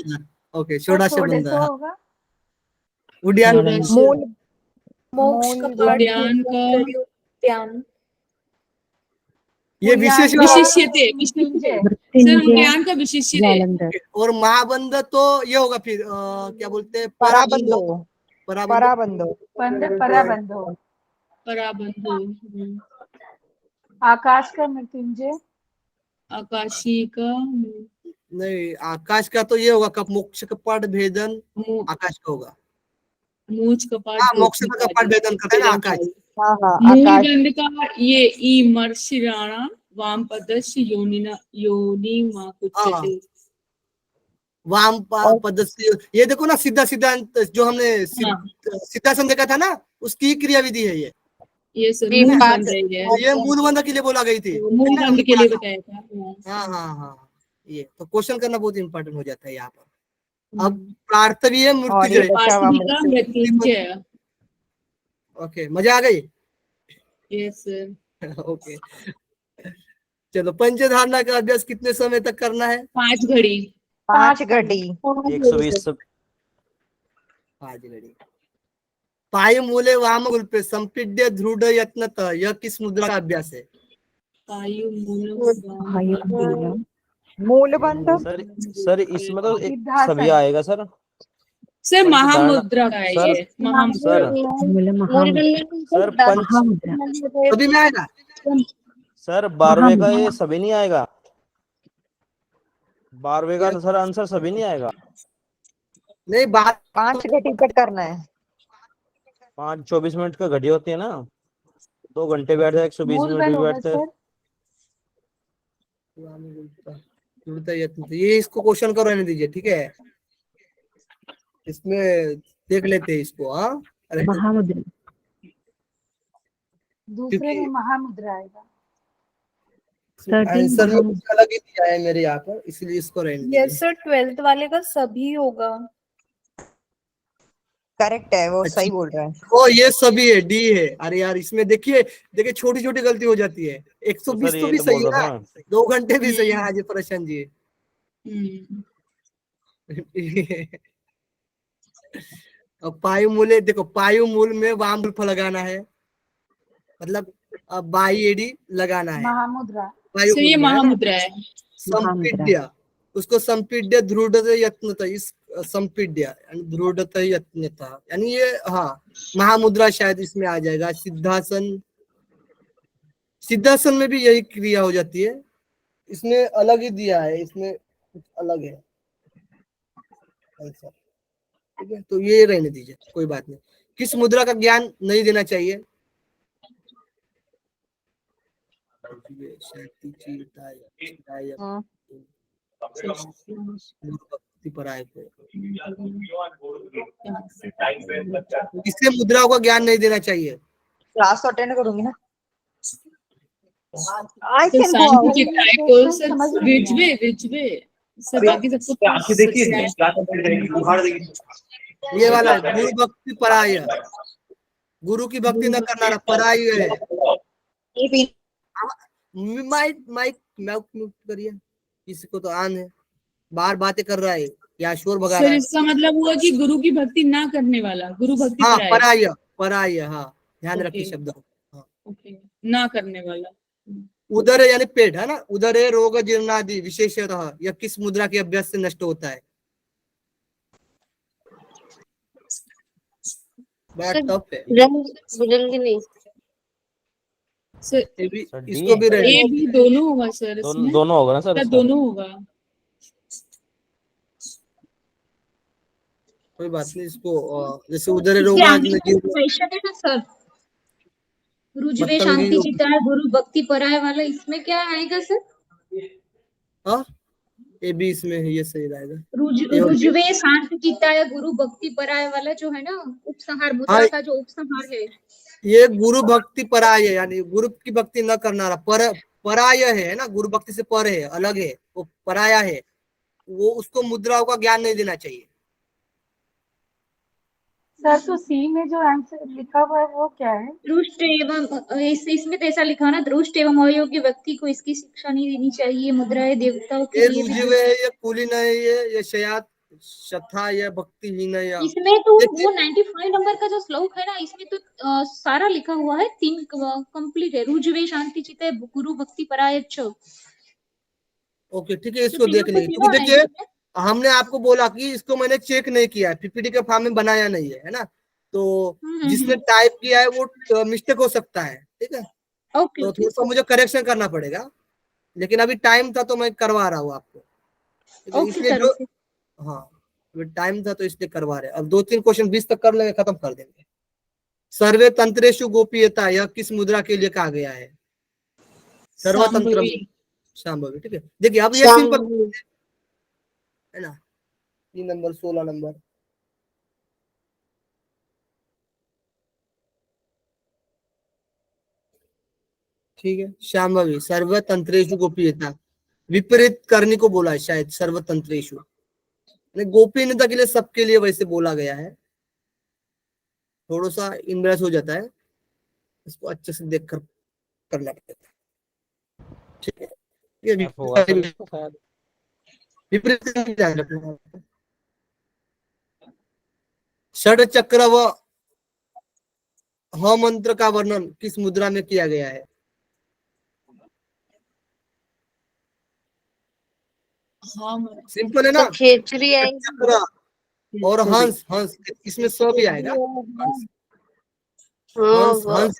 है ओके, षोडश बंध। षोडशो हाँ। होगा। उद्यान। मोक्ष का उद्यान का ये विशेष विशिष्यते, सर उद्यान का विशिष्य है। और महाबंध तो ये होगा फिर क्या बोलते हैं? पराबंधो। पराबंधो। पराबंधो। पराबंधो, आकाश का मृत्युंजय। आकाशी का नहीं, आकाश का तो ये होगा कब मोक्ष कपाट भेदन। आकाश का होगा। मूच कपाट, हाँ, मोक्ष का कपाट भेदन करता है ना आकाश। मूलबंध का ये ईमर्षिराणा वाम पदस्य योनि माकुच्यते। वाम पदस्य, ये देखो ना, सीधा सिद्धांत जो हमने सिद्धासन देखा था ना, उसकी क्रिया विधि है ये सर मूलबंध है ये मूलबंध के लिए बोला गई थी। मूलबंध के लिए बताया था। हाँ हाँ हाँ, ये तो क्वेश्चन करना बहुत इंपॉर्टेंट हो जाता है यहाँ पर। अब प्रार्थवीय मृत्युंजय। मृत्युंजय। ओके, मजा आ गई। Yes sir. ओके, चलो, पंचधारणा का अभ्यास कितने समय तक करना है? 5 घड़ी। 5 घड़ी। 120। 5 घड़ी। पाय मूले वाम पे संपीड्य दृढ़ यत्नत, यह किस मुद्रा का अभ्यास है? पायु मूलबंध। सर इसमें तो सभी आएगा सर। सर महामुद्रा का है ये। सर पंच सभी में आएगा। सर 12वें का ये सभी नहीं आएगा। 12वें का सर आंसर सभी नहीं आएगा। नहीं, बात 5 घड़ी कट करना है। 5-24 मिनट का घड़ी होती है ना, 2 घंटे बैठ जाए, 120 मिनट भी बैठते हैं। ये इसको क्वेश्चन को रहने दीजिए, ठीक है? इसमें देख लेते हैं इसको। हाँ, महामुद्रा। दूसरे में महामुद्रा आएगा। आंसर में कुछ अलग ही दिया है मेरे यहाँ पर, इसलिए इसको रहने दीजिए। यस सर, 12th वाले का सभी होगा। करेक्ट है, वो सही बोल रहा है। ओ, ये सभी है, डी है। अरे यार, इसमें देखिए छोटी छोटी गलती हो जाती है। 120 तो भी सही है ना, 2 घंटे भी सही है। हाँ जी, प्रशांत जी। पायु मूले, देखो, पायु मूल में वाम फल लगाना है, मतलब बाई एडी लगाना है। महामुद्रा। ये महामुद्रा है। संपीड्य, उसको संपीड्य दृढ़ यत्नता, इस संपीड्य यानी दृढ़ यत्नता, यानी ये, हाँ, महामुद्रा शायद इसमें आ जाएगा। सिद्धासन, सिद्धासन में भी यही क्रिया हो जाती है। इसमें अलग ही दिया है, इसमें कुछ अलग है। ठीक है, तो ये रहने दीजिए, कोई बात नहीं। किस मुद्रा का ज्ञान नहीं देना चाहिए? किससे मुद्राओं का ज्ञान नहीं देना चाहिए? क्लास तो अटेंड करूंगी ना। ये वाला गुरु भक्ति पराय, गुरु की भक्ति न करना पराय है। माइक म्यूट करिए, किसी को तो आन है, बाहर बातें कर रहा है या शोर भगा रहा है। इसका मतलब हुआ कि गुरु की भक्ति ना करने वाला, गुरु भक्ति हाँ, पराय, पराय। हाँ, ध्यान रखिए शब्द। ना करने वाला। उदर है यानी पेट है ना, उदर है रोग जीर्णादि विशेषतः, यह किस मुद्रा के अभ्यास से नष्ट होता है? बड़ा टफ है भुजंगिनी। सर ये भी, सर डी इसको भी ए रहने बी दोनों होगा सर इसमें। दोनों होगा ना सर सर इसका? दोनों होगा। कोई बात नहीं, इसको जैसे उदर इसके रोग आगे का क्वेश्चन है ना सर, रुजवे शांति चिताय गुरु भक्ति पराय वाला, इसमें क्या आएगा सर? हाँ, ए बी इसमें है, ये सही रहेगा। ए और बी। रुजवे शांति चिताय गुरु भक्ति पराय वाला जो है ना, उपसंहार मुद्रा हाँ, का जो उपसंहार है, ये गुरु भक्ति पराय है, यानी गुरु की भक्ति न करना रहा, पराय है ना, गुरु भक्ति से पर है, अलग है, वो पराया है, वो उसको मुद्राओं का ज्ञान नहीं देना चाहिए। सर तो सी में जो आंसर लिखा हुआ है वो क्या है? रुष्ट एवं इसमें तो ऐसा लिखा ना, रुष्ट एवं अयोग्य व्यक्ति को इसकी शिक्षा नहीं देनी चाहिए, मुद्राएं देवताओं के ये लिए भी। रुजिवे है, ये कुलीन है, ये शयात शथा, ये भक्तिहीन है, इसमें तो वो 95 नंबर का जो श्लोक है ना, इसमें तो सारा लिखा हुआ है, 3 कंप्लीट है, रुजवे शांति चिते गुरु भक्ति पराय च। ओके ठीक है, इसको देख लेंगे, क्योंकि देखिए हमने आपको बोला कि इसको मैंने चेक नहीं किया है, पीपीटी के फॉर्म में बनाया नहीं है, है ना, तो जिसने टाइप किया है वो मिस्टेक हो सकता है, ठीक है, तो थोड़ा सा मुझे करेक्शन करना पड़ेगा, लेकिन अभी टाइम था तो मैं करवा रहा हूँ आपको, इसलिए जो हाँ अभी टाइम था तो इसलिए करवा रहे, अब 2-3 क्वेश्चन 20 तक कर लेंगे, खत्म कर देंगे। सर्वे तंत्रेषु गोपीयता, यह किस मुद्रा के लिए कहा गया है? सर्वतंत्र शांभवी, ठीक है। देखिए अब ये सिंपल है ना, 3 नंबर 16 नंबर, ठीक है, शांभवी सर्वतंत्रेषु गोपीयता, विपरीत करने को बोला है शायद, सर्वतंत्रेषु गोपीयता के लिए, सबके लिए वैसे बोला गया है, थोड़ा सा इम्प्रेस हो जाता है, इसको अच्छे से देखकर करना पड़ेगा, ठीक है। ये विपरीत षड चक्र व ह मंत्र का वर्णन किस मुद्रा में किया गया है? सिंपल है ना, खेचरी चक्र और हंस, हंस इसमें स भी आएगा, हंस हंस हंस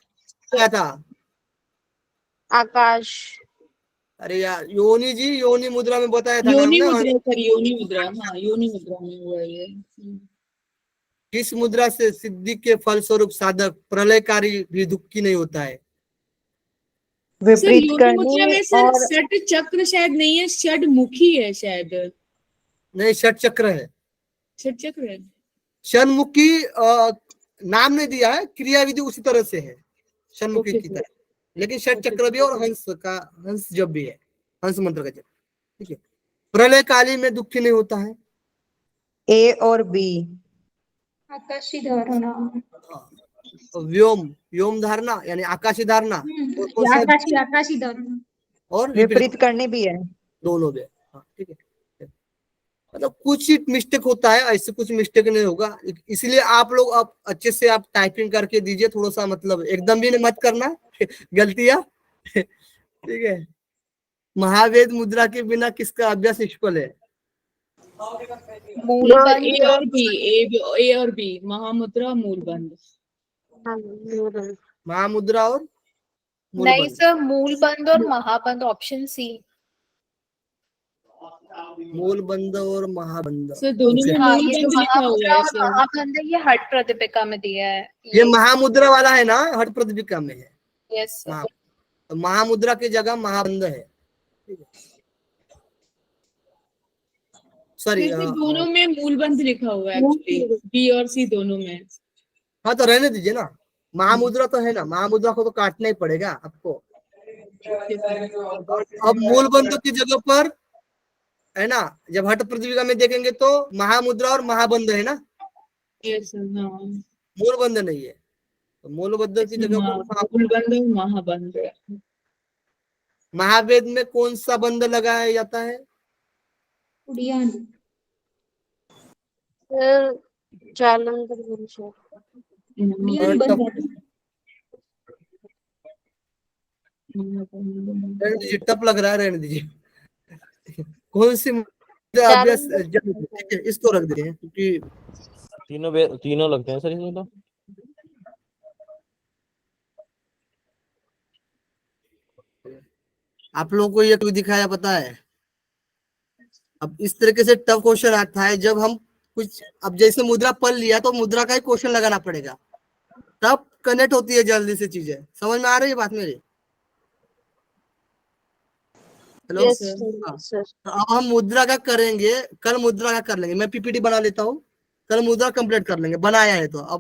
क्या था? आकाश। अरे यार योनि जी, योनि मुद्रा में बताया था योनि ना मुद्रा सर, योनि मुद्रा, हाँ योनि मुद्रा में हुआ ये। किस मुद्रा से सिद्धि के फलस्वरूप साधक प्रलयकारी भी दुखी नहीं होता है? विपरीत करने में सर और षट चक्र शायद नहीं है, षड मुखी है शायद। नहीं, षट चक्र है, षट चक्र है, षणमुखी नाम नहीं दिया है, क्रिया विधि उसी तरह से है षणमुखी की तरह, लेकिन षट चक्र भी और हंस का, हंस जब भी है, हंस मंत्र का जब, ठीक है। प्रलय काली में दुखी नहीं होता है? ए और बी। आकाशी धारणा, व्योम, व्योम धारणा यानी आकाशी धारणा, आकाशी धारणा, और विपरीत करने भी है, दोनों भी, हाँ ठीक है। मतलब कुछ ही मिस्टेक होता है, ऐसे कुछ मिस्टेक नहीं होगा, इसलिए आप लोग आप अच्छे से आप टाइपिंग करके दीजिए, थोड़ा सा मतलब एकदम भी मत करना गलतियां, ठीक है। महावेद मुद्रा के बिना किसका अभ्यास निष्फल है? मूलबंध ए और बी, महामुद्रा मूलबंध। महामुद्रा और नहीं सर, मूलबंध और महाबंध, ऑप्शन सी। मूलबंध और महाबंध, सर दोनों में हाँ, ये मूलबंध जो लिखा हुआ महामुद्रा है और सर। महाबंध है, ये हट प्रतिपिका में दिया है। ये महामुद्रा वाला है ना, हट प्रतिपिका में है। Yes sir. हाँ, तो महामुद्रा की जगह महाबंध है, सॉरी। दोनों में मूलबंध लिखा हुआ है एक्चुअली, बी और सी दोनों में। हाँ तो रहने दीजिए ना, महामुद्रा तो है ना, महामुद्रा को तो काटना ही पड़ेगा आपको। अब मूलबंध की जगह पर है ना, जब हट प्रतिपिका में देखेंगे तो महामुद्रा और महाबंध है ना, मूलबंध नहीं है, तो मूलबंध की जगह पर मूलबंध और महाबंध। महावेद में कौन सा बंध लगाया जाता है? उड़ियान, जालंधर उड़ियान बंद है। रहने दीजिए, टफ लग रहा है, रहने दीजिए। कौन सी मुद्रा अभ्यास ठीक है, इसको रख देते हैं क्योंकि तीनों लगते हैं सर इसमें तो। आप लोगों को ये कोई दिखाया पता है? अब इस तरीके से टफ क्वेश्चन आता है जब हम कुछ, अब जैसे मुद्रा पढ़ लिया तो मुद्रा का ही क्वेश्चन लगाना पड़ेगा, तब कनेक्ट होती है जल्दी से चीजें। समझ में आ रही है बात मेरी? हेलो यस हाँ। सर। तो अब हम मुद्रा का करेंगे, कल मुद्रा का कर लेंगे। मैं पीपीटी बना लेता हूँ, कल मुद्रा कंप्लीट कर लेंगे, बनाया है तो। अब